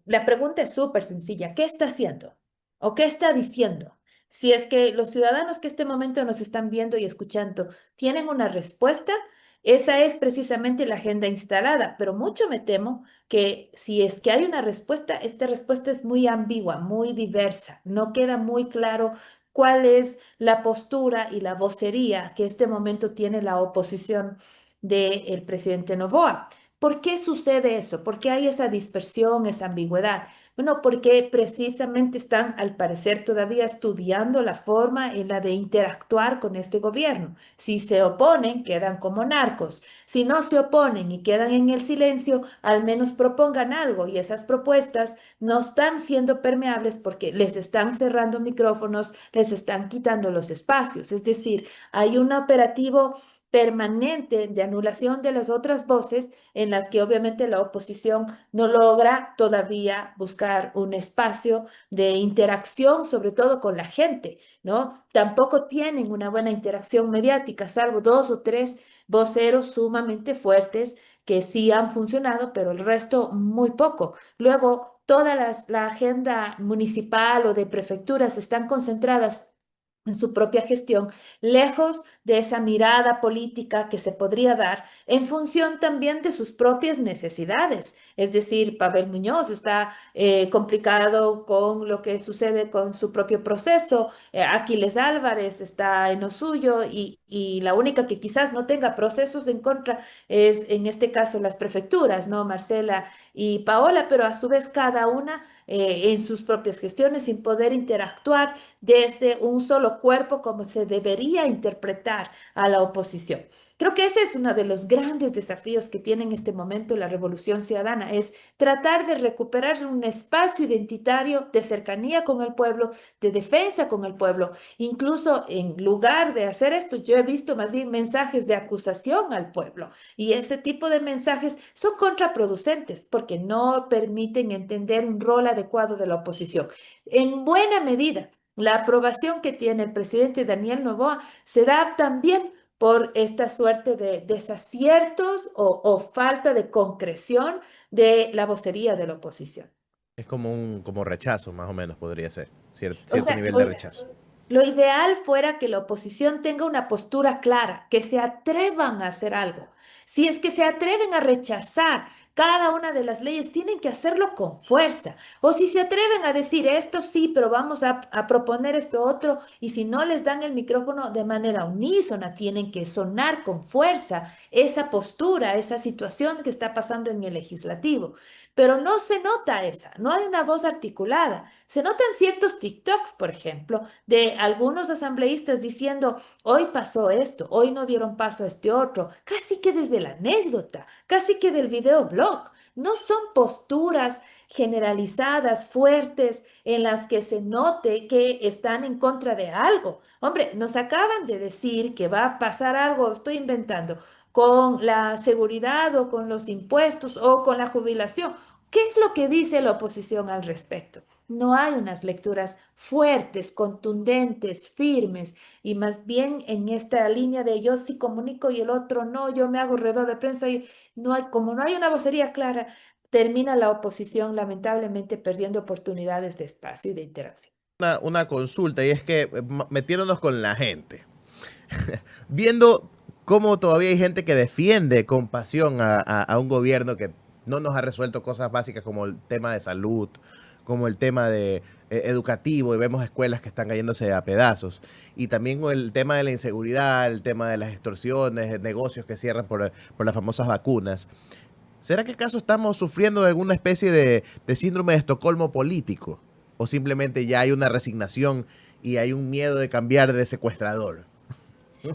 La pregunta es súper sencilla. ¿Qué está haciendo? ¿O qué está diciendo? Si es que los ciudadanos que este momento nos están viendo y escuchando tienen una respuesta, esa es precisamente la agenda instalada, pero mucho me temo que si es que hay una respuesta, esta respuesta es muy ambigua, muy diversa, no queda muy claro cuál es la postura y la vocería que este momento tiene la oposición del presidente Noboa. ¿Por qué sucede eso? ¿Por qué hay esa dispersión, esa ambigüedad? Bueno, porque precisamente están, al parecer, todavía estudiando la forma en la de interactuar con este gobierno. Si se oponen, quedan como narcos. Si no se oponen y quedan en el silencio, al menos propongan algo. Y esas propuestas no están siendo permeables porque les están cerrando micrófonos, les están quitando los espacios. Es decir, hay un operativo permanente de anulación de las otras voces en las que obviamente la oposición no logra todavía buscar un espacio de interacción, sobre todo con la gente, ¿no? Tampoco tienen una buena interacción mediática, salvo 2 o 3 voceros sumamente fuertes que sí han funcionado, pero el resto muy poco. Luego, toda la agenda municipal o de prefecturas están concentradas en su propia gestión, lejos de esa mirada política que se podría dar en función también de sus propias necesidades. Es decir, Pavel Muñoz está complicado con lo que sucede con su propio proceso, Aquiles Álvarez está en lo suyo y la única que quizás no tenga procesos en contra es en este caso las prefecturas, ¿no? Marcela y Paola, pero a su vez cada una en sus propias gestiones sin poder interactuar desde un solo cuerpo como se debería interpretar a la oposición. Creo que ese es uno de los grandes desafíos que tiene en este momento la Revolución Ciudadana, es tratar de recuperar un espacio identitario de cercanía con el pueblo, de defensa con el pueblo. Incluso en lugar de hacer esto, yo he visto más bien mensajes de acusación al pueblo, y ese tipo de mensajes son contraproducentes porque no permiten entender un rol adecuado de la oposición. En buena medida, la aprobación que tiene el presidente Daniel Noboa se da también por esta suerte de desaciertos o falta de concreción de la vocería de la oposición. Es como un rechazo, más o menos, podría ser. O Cierto sea, nivel de rechazo. lo ideal fuera que la oposición tenga una postura clara, que se atrevan a hacer algo. Si es que se atreven a rechazar cada una de las leyes, tienen que hacerlo con fuerza. O si se atreven a decir esto sí, pero vamos a proponer esto otro, y si no les dan el micrófono de manera unísona, tienen que sonar con fuerza esa postura, esa situación que está pasando en el legislativo. Pero no se nota esa, no hay una voz articulada. Se notan ciertos TikToks, por ejemplo, de algunos asambleístas diciendo, hoy pasó esto, hoy no dieron paso a este otro, casi que desde la anécdota, casi que del videoblog. No son posturas generalizadas, fuertes, en las que se note que están en contra de algo. Hombre, nos acaban de decir que va a pasar algo, estoy inventando, con la seguridad o con los impuestos o con la jubilación. ¿Qué es lo que dice la oposición al respecto? No hay unas lecturas fuertes, contundentes, firmes, y más bien en esta línea de yo sí comunico y el otro no, yo me hago redor de prensa, y no hay, como no hay una vocería clara, termina la oposición lamentablemente perdiendo oportunidades de espacio y de interacción. Una consulta, y es que metiéndonos con la gente, viendo cómo todavía hay gente que defiende con pasión a un gobierno que no nos ha resuelto cosas básicas como el tema de salud, como el tema de educativo, y vemos escuelas que están cayéndose a pedazos, y también con el tema de la inseguridad, el tema de las extorsiones, negocios que cierran por las famosas vacunas. ¿Será que acaso estamos sufriendo de alguna especie de síndrome de Estocolmo político? ¿O simplemente ya hay una resignación y hay un miedo de cambiar de secuestrador?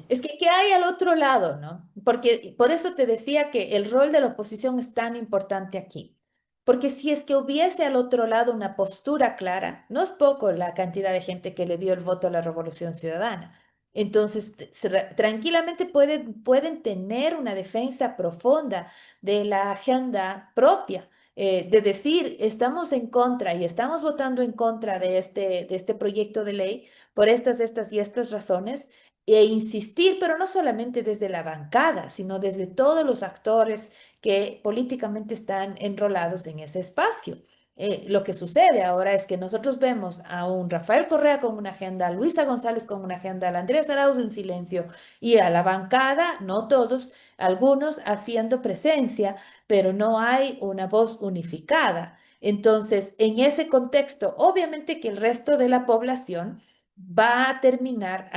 Es que, ¿qué hay al otro lado, no? Porque por eso te decía que el rol de la oposición es tan importante aquí. Porque si es que hubiese al otro lado una postura clara, no es poco la cantidad de gente que le dio el voto a la Revolución Ciudadana. Entonces, tranquilamente pueden tener una defensa profunda de la agenda propia, de decir, estamos en contra y estamos votando en contra de este proyecto de ley por estas y estas razones, e insistir, pero no solamente desde la bancada, sino desde todos los actores que políticamente están enrolados en ese espacio. Lo que sucede ahora es que nosotros vemos a un Rafael Correa con una agenda, a Luisa González con una agenda, a la Andrea Arauz en silencio, y a la bancada, no todos, algunos haciendo presencia, pero no hay una voz unificada. Entonces, en ese contexto, obviamente que el resto de la población va a terminar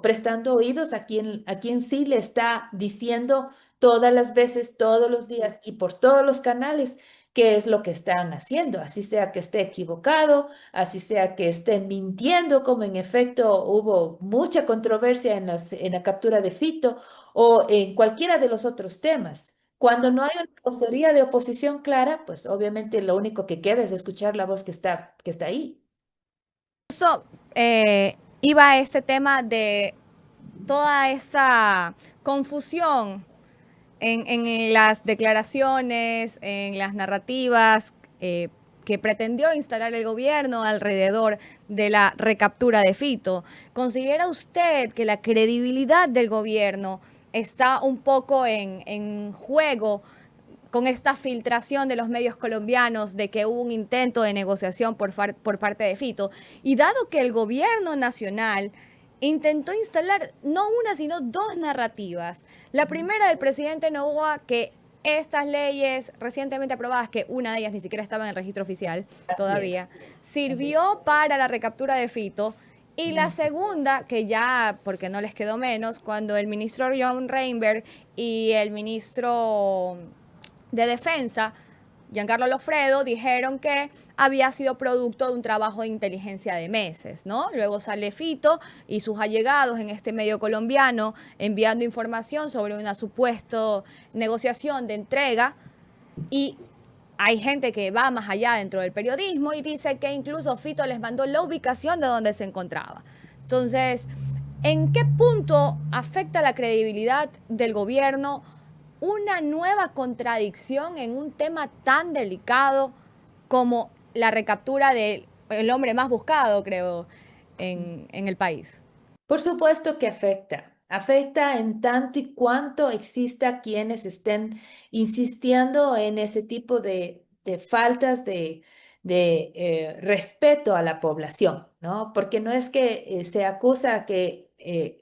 prestando oídos a quien sí le está diciendo todas las veces, todos los días y por todos los canales qué es lo que están haciendo, así sea que esté equivocado, así sea que esté mintiendo, como en efecto hubo mucha controversia en la captura de Fito, o en cualquiera de los otros temas. Cuando no hay una vocería de oposición clara, pues obviamente lo único que queda es escuchar la voz que está ahí. Eso iba a este tema de toda esa confusión en las declaraciones, en las narrativas que pretendió instalar el gobierno alrededor de la recaptura de Fito. ¿Considera usted que la credibilidad del gobierno está un poco en juego con esta filtración de los medios colombianos de que hubo un intento de negociación por parte de Fito? Y dado que el gobierno nacional intentó instalar no una, sino dos narrativas. La primera del presidente Noboa, que estas leyes recientemente aprobadas, que una de ellas ni siquiera estaba en el registro oficial todavía, sirvió para la recaptura de Fito. Y la segunda, que ya, porque no les quedó menos, cuando el ministro John Reinberg y el ministro de Defensa Giancarlo Lofredo dijeron que había sido producto de un trabajo de inteligencia de meses, ¿no? Luego sale Fito y sus allegados en este medio colombiano enviando información sobre una supuesta negociación de entrega y hay gente que va más allá dentro del periodismo y dice que incluso Fito les mandó la ubicación de donde se encontraba. Entonces, ¿en qué punto afecta la credibilidad del gobierno una nueva contradicción en un tema tan delicado como la recaptura del hombre más buscado, creo, en el país? Por supuesto que afecta. Afecta en tanto y cuanto exista quienes estén insistiendo en ese tipo de faltas de respeto a la población, ¿no? Porque no es que se acusa que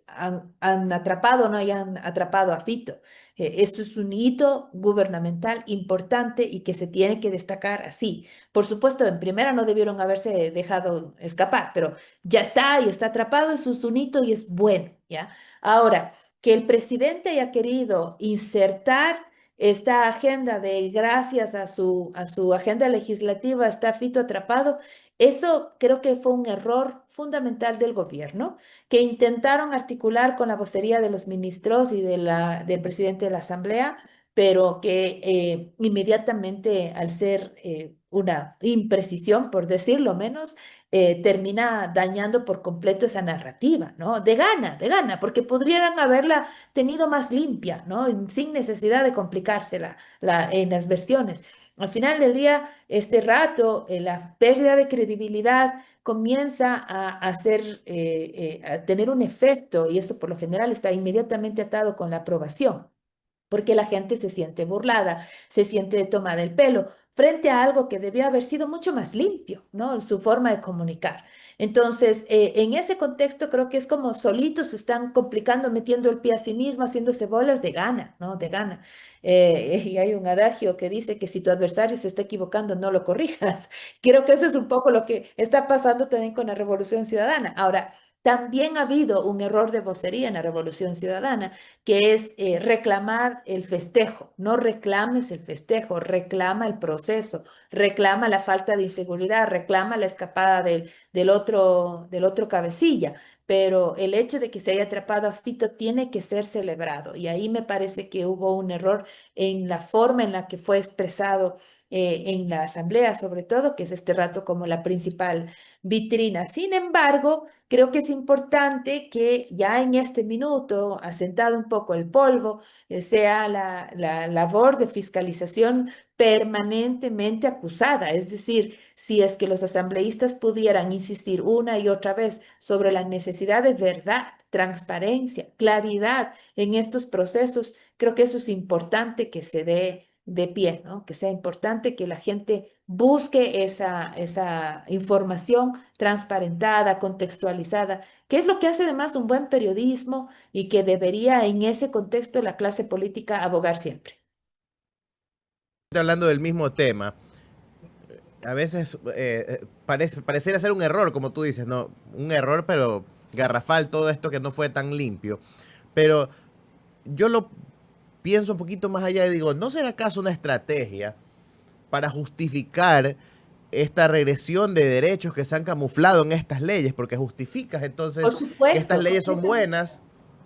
han atrapado o no hayan atrapado a Fito. Esto es un hito gubernamental importante y que se tiene que destacar así. Por supuesto, en primera no debieron haberse dejado escapar, pero ya está y está atrapado, eso es un hito y es bueno, ¿ya? Ahora, que el presidente haya querido insertar esta agenda de gracias a su agenda legislativa está Fito atrapado, eso creo que fue un error fundamental del gobierno, que intentaron articular con la vocería de los ministros y del presidente de la Asamblea, pero que inmediatamente al ser una imprecisión, por decirlo menos, termina dañando por completo esa narrativa, ¿no? De gana, porque podrían haberla tenido más limpia, ¿no? Sin necesidad de complicársela en las versiones. Al final del día, este rato, la pérdida de credibilidad comienza a tener un efecto, y esto por lo general está inmediatamente atado con la aprobación, porque la gente se siente burlada, se siente tomada el pelo frente a algo que debió haber sido mucho más limpio, ¿no? Su forma de comunicar. Entonces, en ese contexto creo que es como solitos se están complicando, metiendo el pie a sí mismo, haciéndose bolas de gana, ¿no? De gana. Y hay un adagio que dice que si tu adversario se está equivocando, no lo corrijas. Creo que eso es un poco lo que está pasando también con la Revolución Ciudadana. Ahora, también ha habido un error de vocería en la Revolución Ciudadana, que es reclamar el festejo. No reclames el festejo, reclama el proceso, reclama la falta de inseguridad, reclama la escapada del otro cabecilla. Pero el hecho de que se haya atrapado a Fito tiene que ser celebrado. Y ahí me parece que hubo un error en la forma en la que fue expresado en la asamblea, sobre todo, que es este rato como la principal vitrina. Sin embargo, creo que es importante que ya en este minuto, asentado un poco el polvo, sea la labor de fiscalización permanentemente acusada. Es decir, si es que los asambleístas pudieran insistir una y otra vez sobre la necesidad de verdad, transparencia, claridad en estos procesos, creo que eso es importante que se dé de pie, ¿no? Que sea importante que la gente busque esa información transparentada, contextualizada, que es lo que hace además un buen periodismo y que debería en ese contexto la clase política abogar siempre. Hablando del mismo tema, a veces pareciera ser un error, como tú dices, ¿no? Un error, pero garrafal, todo esto que no fue tan limpio. Pero yo lo pienso un poquito más allá y digo, ¿no será acaso una estrategia para justificar esta regresión de derechos que se han camuflado en estas leyes? Porque justificas entonces que estas leyes son buenas,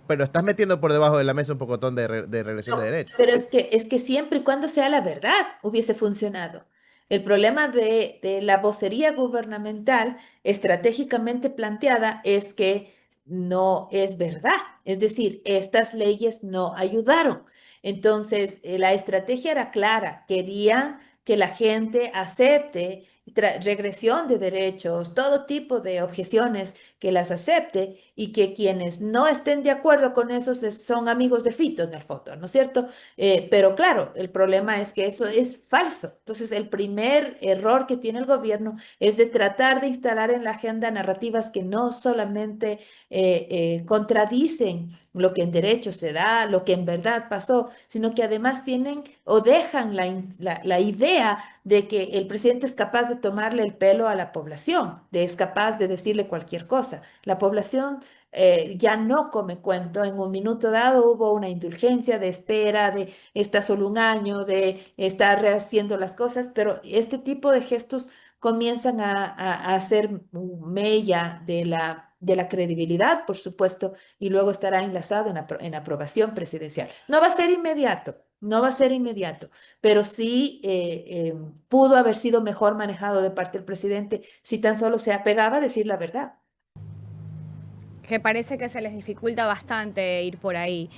pero estás metiendo por debajo de la mesa un pocotón de regresión de derechos. Pero es que siempre y cuando sea la verdad hubiese funcionado. El problema de la vocería gubernamental estratégicamente planteada es que no es verdad. Es decir, estas leyes no ayudaron. Entonces, la estrategia era clara. Querían que la gente acepte regresión de derechos, todo tipo de objeciones que las acepte y que quienes no estén de acuerdo con eso son amigos de Fito en el fondo, ¿no es cierto? Pero claro, el problema es que eso es falso. Entonces, el primer error que tiene el gobierno es de tratar de instalar en la agenda narrativas que no solamente contradicen lo que en derecho se da, lo que en verdad pasó, sino que además tienen o dejan la idea de que el presidente es capaz de tomarle el pelo a la población, es capaz de decirle cualquier cosa. La población ya no come cuento. En un minuto dado hubo una indulgencia de espera, de está solo un año, de estar rehaciendo las cosas, pero este tipo de gestos comienzan a hacer mella de la credibilidad, por supuesto, y luego estará enlazado en aprobación presidencial. No va a ser inmediato, no va a ser inmediato, pero sí pudo haber sido mejor manejado de parte del presidente si tan solo se apegaba a decir la verdad. Que parece que se les dificulta bastante ir por ahí.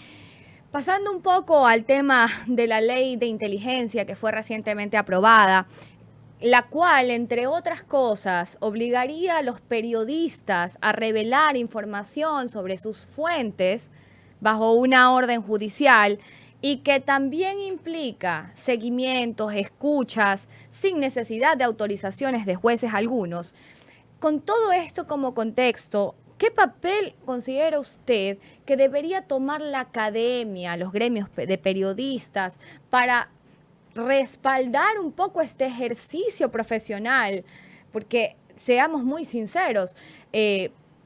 Pasando un poco al tema de la ley de inteligencia que fue recientemente aprobada, la cual, entre otras cosas, obligaría a los periodistas a revelar información sobre sus fuentes bajo una orden judicial y que también implica seguimientos, escuchas, sin necesidad de autorizaciones de jueces algunos. Con todo esto como contexto, ¿qué papel considera usted que debería tomar la academia, los gremios de periodistas, para respaldar un poco este ejercicio profesional? Porque seamos muy sinceros,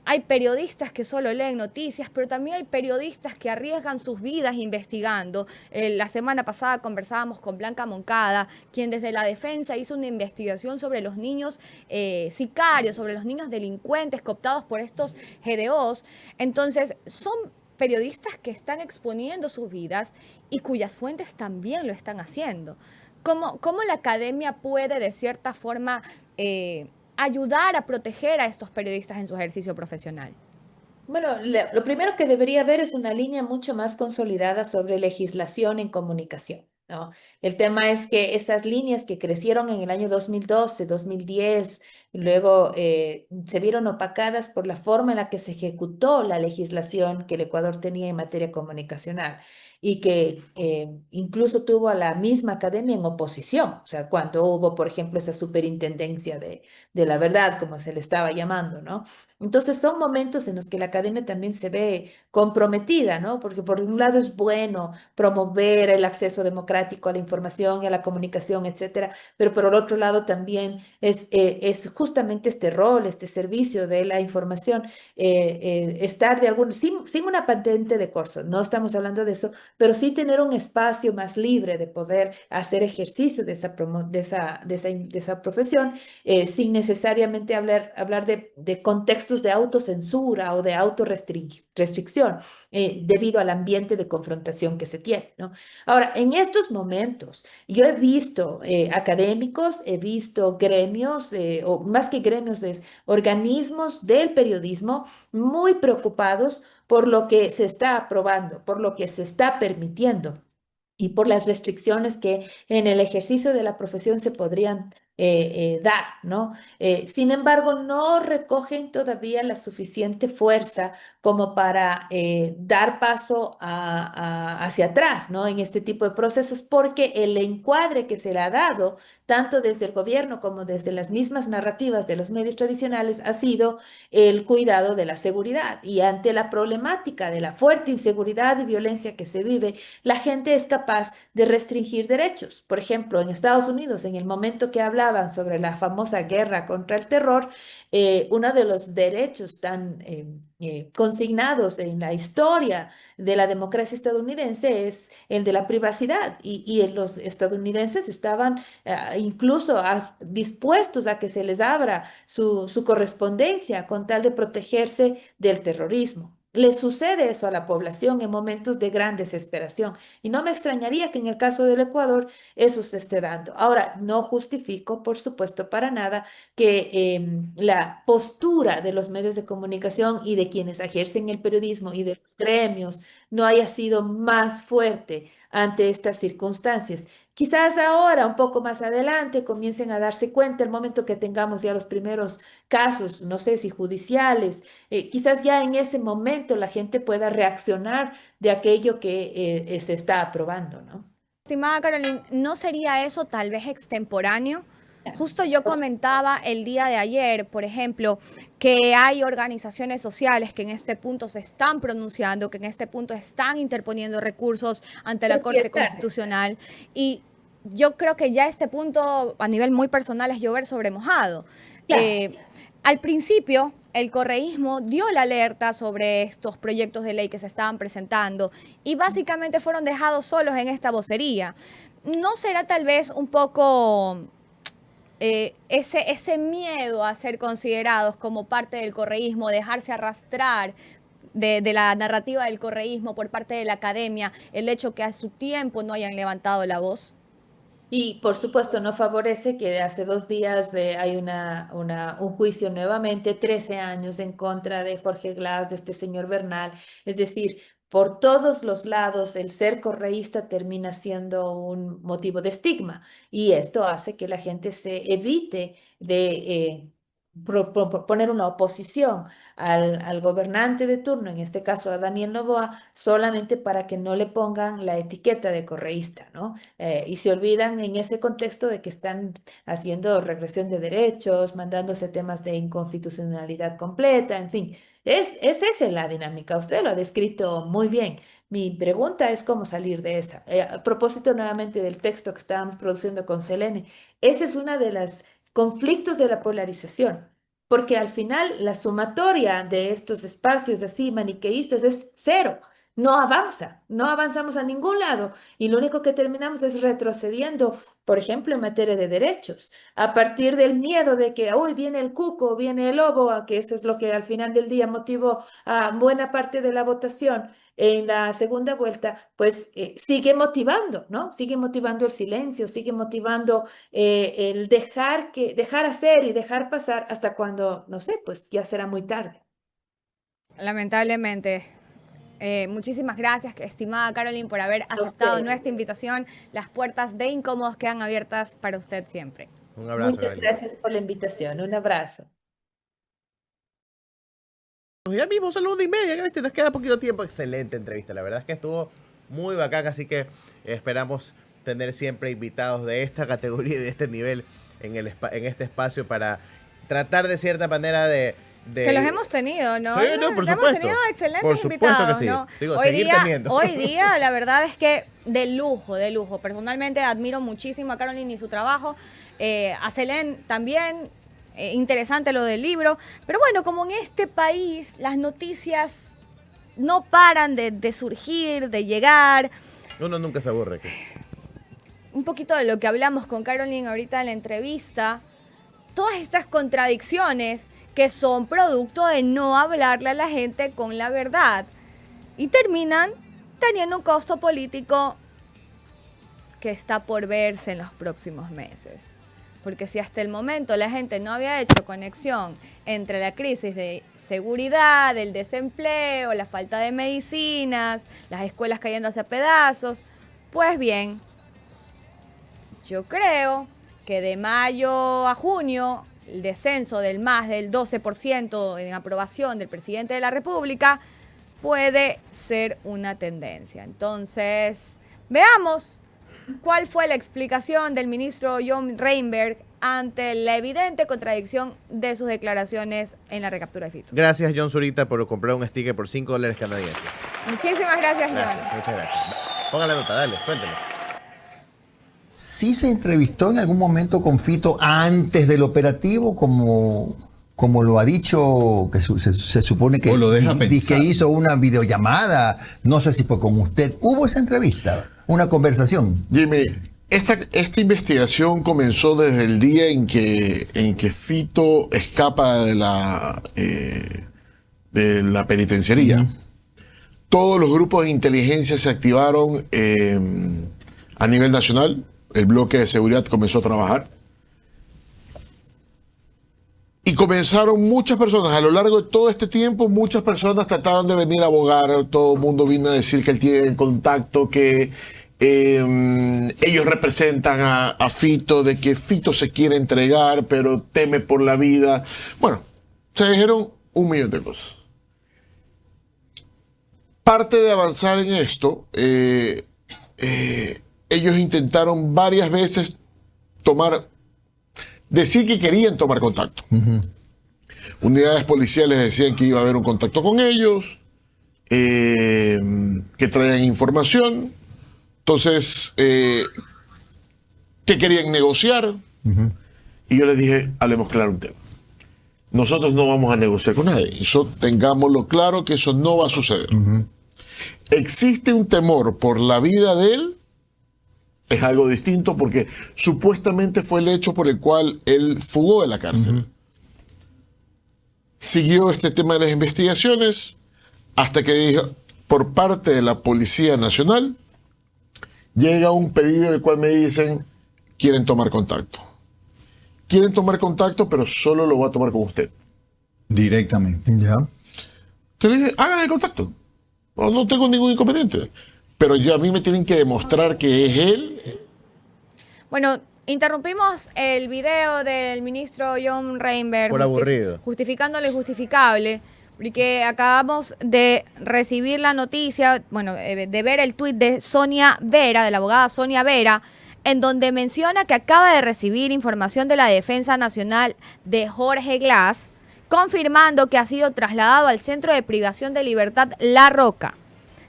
hay periodistas que solo leen noticias, pero también hay periodistas que arriesgan sus vidas investigando. La semana pasada conversábamos con Blanca Moncada, quien desde la defensa hizo una investigación sobre los niños sicarios, sobre los niños delincuentes cooptados por estos GDOs. Entonces, son periodistas que están exponiendo sus vidas y cuyas fuentes también lo están haciendo. ¿Cómo la academia puede, de cierta forma, ayudar a proteger a estos periodistas en su ejercicio profesional? Bueno, lo primero que debería haber es una línea mucho más consolidada sobre legislación en comunicación, ¿no? El tema es que esas líneas que crecieron en el año 2012, 2010, luego se vieron opacadas por la forma en la que se ejecutó la legislación que el Ecuador tenía en materia comunicacional y que incluso tuvo a la misma academia en oposición. O sea, cuando hubo, por ejemplo, esa superintendencia de la verdad, como se le estaba llamando, ¿no? Entonces son momentos en los que la academia también se ve comprometida, ¿no? Porque por un lado es bueno promover el acceso democrático a la información y a la comunicación, etcétera, pero por el otro lado también es justamente este rol, este servicio de la información, estar de sin una patente de corso, no estamos hablando de eso, pero sí tener un espacio más libre de poder hacer ejercicio de esa profesión, sin necesariamente hablar de contextos de autocensura o de autorrestricción debido al ambiente de confrontación que se tiene, ¿no? Ahora, en estos momentos, yo he visto académicos, he visto gremios, o más que gremios, organismos del periodismo muy preocupados por lo que se está aprobando, por lo que se está permitiendo y por las restricciones que en el ejercicio de la profesión se podrían dar, ¿no? Sin embargo, no recogen todavía la suficiente fuerza como para dar paso hacia atrás, ¿no? En este tipo de procesos, porque el encuadre que se le ha dado, tanto desde el gobierno como desde las mismas narrativas de los medios tradicionales, ha sido el cuidado de la seguridad. Y ante la problemática de la fuerte inseguridad y violencia que se vive, la gente es capaz de restringir derechos. Por ejemplo, en Estados Unidos, en el momento que hablaban sobre la famosa guerra contra el terror, uno de los derechos tan consignados en la historia de la democracia estadounidense es el de la privacidad y los estadounidenses estaban incluso dispuestos a que se les abra su correspondencia con tal de protegerse del terrorismo. Le sucede eso a la población en momentos de gran desesperación y no me extrañaría que en el caso del Ecuador eso se esté dando. Ahora, no justifico, por supuesto, para nada que la postura de los medios de comunicación y de quienes ejercen el periodismo y de los gremios no haya sido más fuerte ante estas circunstancias. Quizás ahora, un poco más adelante, comiencen a darse cuenta el momento que tengamos ya los primeros casos, no sé si judiciales, quizás ya en ese momento la gente pueda reaccionar de aquello que se está aprobando, ¿no? Estimada Caroline, ¿no sería eso tal vez extemporáneo? Justo yo comentaba el día de ayer, por ejemplo, que hay organizaciones sociales que en este punto se están pronunciando, que en este punto están interponiendo recursos ante la Corte Constitucional y yo creo que ya este punto a nivel muy personal es llover sobre mojado. Claro. Al principio, el correísmo dio la alerta sobre estos proyectos de ley que se estaban presentando y básicamente fueron dejados solos en esta vocería. ¿No será tal vez un poco ese miedo a ser considerados como parte del correísmo, dejarse arrastrar de la narrativa del correísmo por parte de la academia, el hecho que a su tiempo no hayan levantado la voz? Y por supuesto no favorece que hace 2 días hay un juicio nuevamente, 13 años en contra de Jorge Glass, de este señor Bernal. Es decir, por todos los lados el ser correísta termina siendo un motivo de estigma y esto hace que la gente se evite de poner una oposición al gobernante de turno, en este caso a Daniel Noboa, solamente para que no le pongan la etiqueta de correísta, ¿no? Y se olvidan en ese contexto de que están haciendo regresión de derechos, mandándose temas de inconstitucionalidad completa, en fin. Es esa la dinámica, usted lo ha descrito muy bien. Mi pregunta es cómo salir de esa. A propósito nuevamente del texto que estábamos produciendo con Selene, ese es una de las conflictos de la polarización, porque al final la sumatoria de estos espacios así maniqueístas es cero, no avanza, no avanzamos a ningún lado y lo único que terminamos es retrocediendo, por ejemplo, en materia de derechos, a partir del miedo de que hoy viene el cuco, viene el lobo, a que eso es lo que al final del día motivó a buena parte de la votación en la segunda vuelta, pues sigue motivando, ¿no? Sigue motivando el silencio, sigue motivando el dejar hacer y dejar pasar hasta cuando, no sé, pues ya será muy tarde. Lamentablemente. Muchísimas gracias, estimada Caroline, por haber aceptado nuestra invitación. Las puertas de Incómodos quedan abiertas para usted siempre. Un abrazo. Muchas gracias por la invitación. Un abrazo. Ya mismo son las 1:30, ¿viste? Nos queda poquito tiempo. Excelente entrevista, la verdad es que estuvo muy bacán, así que esperamos tener siempre invitados de esta categoría y de este nivel en este espacio para tratar de cierta manera de... Que los hemos tenido, ¿no? Sí, no, por supuesto. Hemos tenido excelentes por supuesto invitados, que sí. ¿no? Digo, seguir teniendo. Hoy día, la verdad es que de lujo, de lujo. Personalmente admiro muchísimo a Caroline y su trabajo. A Selene también. Interesante lo del libro. Pero bueno, como en este país las noticias no paran de surgir, de llegar. Uno nunca se aburre. Un poquito de lo que hablamos con Caroline ahorita en la entrevista. Todas estas contradicciones que son producto de no hablarle a la gente con la verdad y terminan teniendo un costo político que está por verse en los próximos meses. Porque si hasta el momento la gente no había hecho conexión entre la crisis de seguridad, el desempleo, la falta de medicinas, las escuelas cayéndose a pedazos, pues bien, yo creo que de mayo a junio el descenso del más del 12% en aprobación del presidente de la República puede ser una tendencia. Entonces, veamos cuál fue la explicación del ministro John Reinberg ante la evidente contradicción de sus declaraciones en la recaptura de Fito. Gracias, John Zurita, por comprar un sticker por $5 canadienses. Muchísimas gracias, John. Muchas gracias. Ponga la nota, dale, suéltelo. ¿Sí se entrevistó en algún momento con Fito antes del operativo, como lo ha dicho, que se supone que, que hizo una videollamada? No sé si fue con usted. ¿Hubo esa entrevista? ¿Una conversación? Jimmy, esta investigación comenzó desde el día en que Fito escapa de la penitenciaría. Todos los grupos de inteligencia se activaron a nivel nacional. El bloque de seguridad comenzó a trabajar. Y comenzaron muchas personas, a lo largo de todo este tiempo, muchas personas trataron de venir a abogar. Todo el mundo vino a decir que él tiene contacto, que ellos representan a Fito, de que Fito se quiere entregar, pero teme por la vida. Bueno, se dijeron 1.000.000 de cosas. Parte de avanzar en esto, ellos intentaron varias veces decir que querían tomar contacto. Unidades policiales decían que iba a haber un contacto con ellos, que traían información, entonces, que querían negociar. Y yo les dije, hablemos claro un tema. nosotros no vamos a negociar con nadie. Eso tengámoslo claro que eso no va a suceder. Existe un temor por la vida de él, es algo distinto porque supuestamente fue el hecho por el cual él fugó de la cárcel. Siguió este tema de las investigaciones hasta que dijo, por parte de la Policía Nacional, llega un pedido del cual me dicen, quieren tomar contacto. Quieren tomar contacto, pero solo lo va a tomar con usted. Directamente. Ya. Te dije, hagan el contacto. No tengo ningún inconveniente. Pero ya a mí me tienen que demostrar que es él. Bueno, interrumpimos el video del ministro John Reinberg. Por aburrido. Justificando lo injustificable. Porque acabamos de recibir la noticia, bueno, de ver el tuit de Sonia Vera, de la abogada Sonia Vera, en donde menciona que acaba de recibir información de la Defensa Nacional de Jorge Glass, confirmando que ha sido trasladado al Centro de Privación de Libertad La Roca.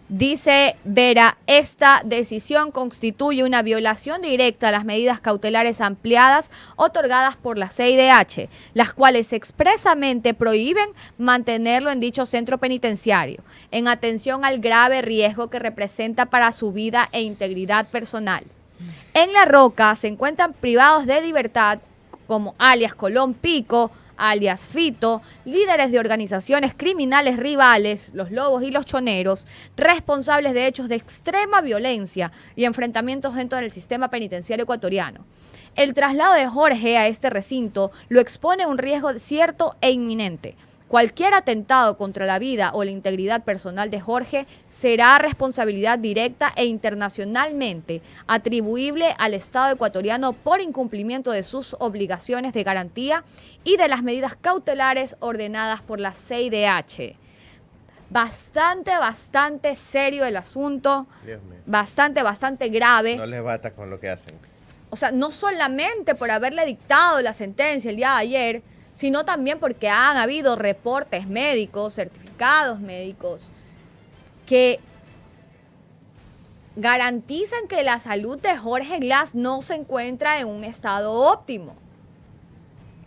Dice Vera, esta decisión constituye una violación directa a las medidas cautelares ampliadas otorgadas por la CIDH, las cuales expresamente prohíben mantenerlo en dicho centro penitenciario, en atención al grave riesgo que representa para su vida e integridad personal. En La Roca se encuentran privados de libertad como alias Colón Pico, alias Fito, líderes de organizaciones criminales rivales, los Lobos y los Choneros, responsables de hechos de extrema violencia y enfrentamientos dentro del sistema penitenciario ecuatoriano. El traslado de Jorge a este recinto lo expone a un riesgo cierto e inminente. Cualquier atentado contra la vida o la integridad personal de Jorge será responsabilidad directa e internacionalmente atribuible al Estado ecuatoriano por incumplimiento de sus obligaciones de garantía y de las medidas cautelares ordenadas por la CIDH. Bastante serio el asunto, Dios mío. bastante grave. No les basta con lo que hacen. O sea, no solamente por haberle dictado la sentencia el día de ayer, sino también porque han habido reportes médicos, certificados médicos, que garantizan que la salud de Jorge Glass no se encuentra en un estado óptimo.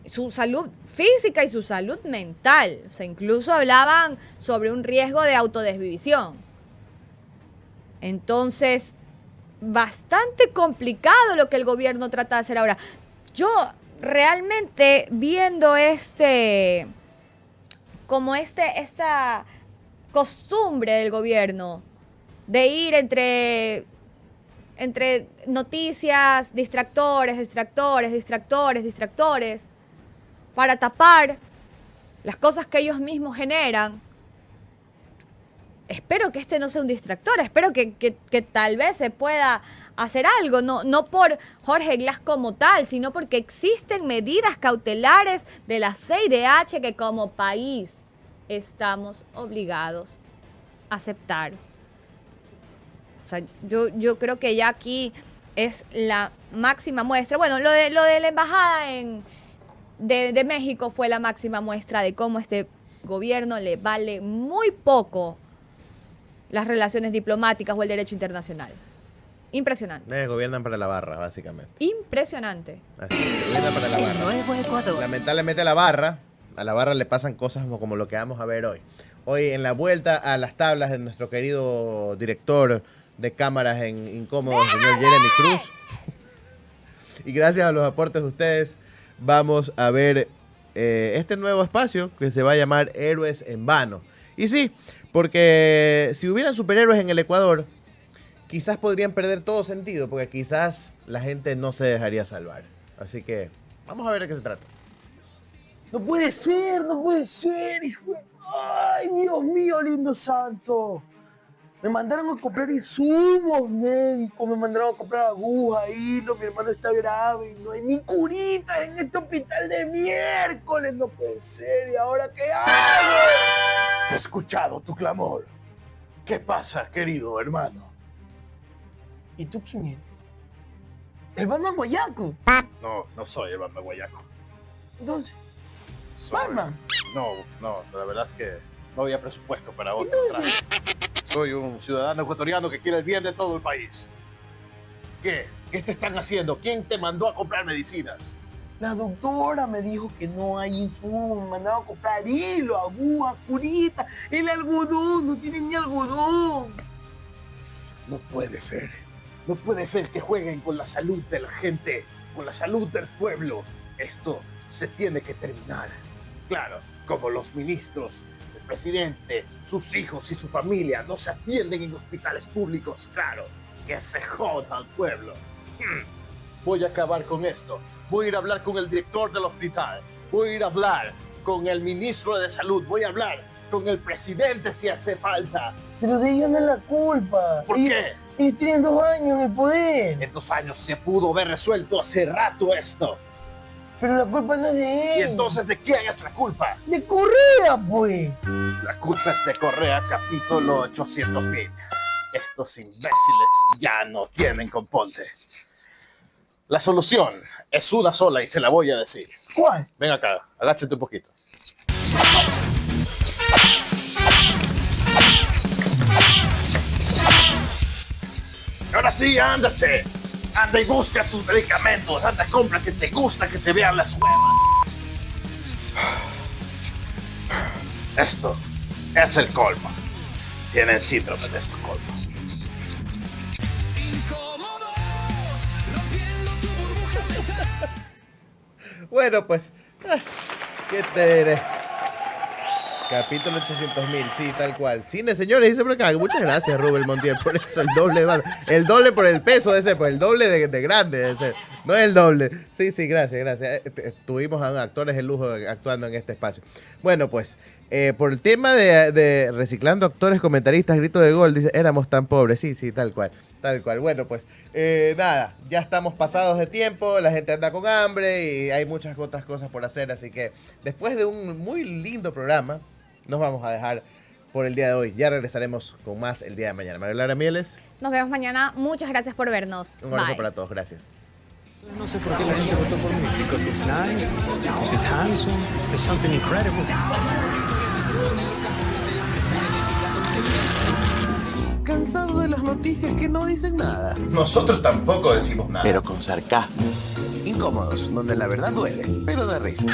Su salud física y su salud mental. O sea, incluso hablaban sobre un riesgo de autodesvivisión. Entonces, bastante complicado lo que el gobierno trata de hacer ahora. Yo realmente viendo esta costumbre del gobierno de ir entre noticias, distractores, para tapar las cosas que ellos mismos generan. Espero que este no sea un distractor, espero que tal vez se pueda hacer algo, no por Jorge Glass como tal, sino porque existen medidas cautelares de la CIDH que como país estamos obligados a aceptar. O sea, yo creo que ya aquí es la máxima muestra. Bueno, lo de la embajada de México fue la máxima muestra de cómo este gobierno le vale muy poco las relaciones diplomáticas o el derecho internacional. Impresionante. Gobiernan para la barra, básicamente. Impresionante. Así es, gobiernan para la barra. Nuevo Ecuador. Lamentablemente a la barra le pasan cosas como lo que vamos a ver hoy. Hoy en la vuelta a las tablas de nuestro querido director de cámaras en Incómodos, señor Jeremy Cruz. Y gracias a los aportes de ustedes, vamos a ver este nuevo espacio que se va a llamar Héroes en Vano. Y sí, porque si hubieran superhéroes en el Ecuador, quizás podrían perder todo sentido, porque quizás la gente no se dejaría salvar. Así que vamos a ver de qué se trata. No puede ser, hijo. Ay, Dios mío, lindo santo. Me mandaron a comprar insumos médicos, me mandaron a comprar agujas, hilo, mi hermano está grave y no hay ni curitas en este hospital de miércoles, no puede ser, ¿y ahora qué hago? He escuchado tu clamor. ¿Qué pasa, querido hermano? ¿Y tú quién eres? ¿El Batman Guayaco? No soy el Batman Guayaco. Entonces, ¿Batman? No, la verdad es que no había presupuesto para otro traje. Soy un ciudadano ecuatoriano que quiere el bien de todo el país. ¿Qué? ¿Qué te están haciendo? ¿Quién te mandó a comprar medicinas? La doctora me dijo que no hay insumos, me mandaron a comprar hilo, aguja, curita, el algodón, no tienen ni algodón. No puede ser. No puede ser que jueguen con la salud de la gente, con la salud del pueblo. Esto se tiene que terminar. Claro, como los ministros, el presidente, sus hijos y su familia no se atienden en hospitales públicos, claro, que se joda al pueblo. Voy a acabar con esto. Voy a ir a hablar con el director del hospital. Voy a ir a hablar con el ministro de salud. Voy a hablar con el presidente si hace falta. Pero de ellos no es la culpa. ¿Por qué? Ellos tienen 2 años en el poder. En 2 años se pudo haber resuelto hace rato esto. Pero la culpa no es de él. ¿Y entonces de quién es la culpa? De Correa, pues. La culpa es de Correa, capítulo 800.000. Estos imbéciles ya no tienen componte. La solución es una sola y te la voy a decir. ¿Cuál? Ven acá, agáchate un poquito. Ahora sí, ándate. Anda y busca sus medicamentos. Anda, compra que te gusta que te vean las huevas. Esto es el colmo. Tienen síndrome de Estocolmo. Bueno, pues, ¿qué te diré? Capítulo 800.000, sí, tal cual. Cine, señores, dice por acá. Muchas gracias, Rubén Montiel, por eso. El doble por el peso de ese, pues el doble de grande debe ser. No es el doble. Sí, gracias. Tuvimos a actores de lujo actuando en este espacio. Bueno, pues, por el tema de reciclando actores, comentaristas, grito de gol, dice, éramos tan pobres. Sí, tal cual. Bueno, pues, nada, ya estamos pasados de tiempo, la gente anda con hambre y hay muchas otras cosas por hacer, así que después de un muy lindo programa, nos vamos a dejar por el día de hoy. Ya regresaremos con más el día de mañana. María Laura Mieles. Nos vemos mañana. Muchas gracias por vernos. Un abrazo Bye. para todos. Gracias. No sé por qué la gente votó por mí. Because he's nice, because he's handsome, there's something incredible. Cansado de las noticias que no dicen nada. Nosotros tampoco decimos nada. Pero con sarcasmo. Incómodos, donde la verdad duele, pero da risa.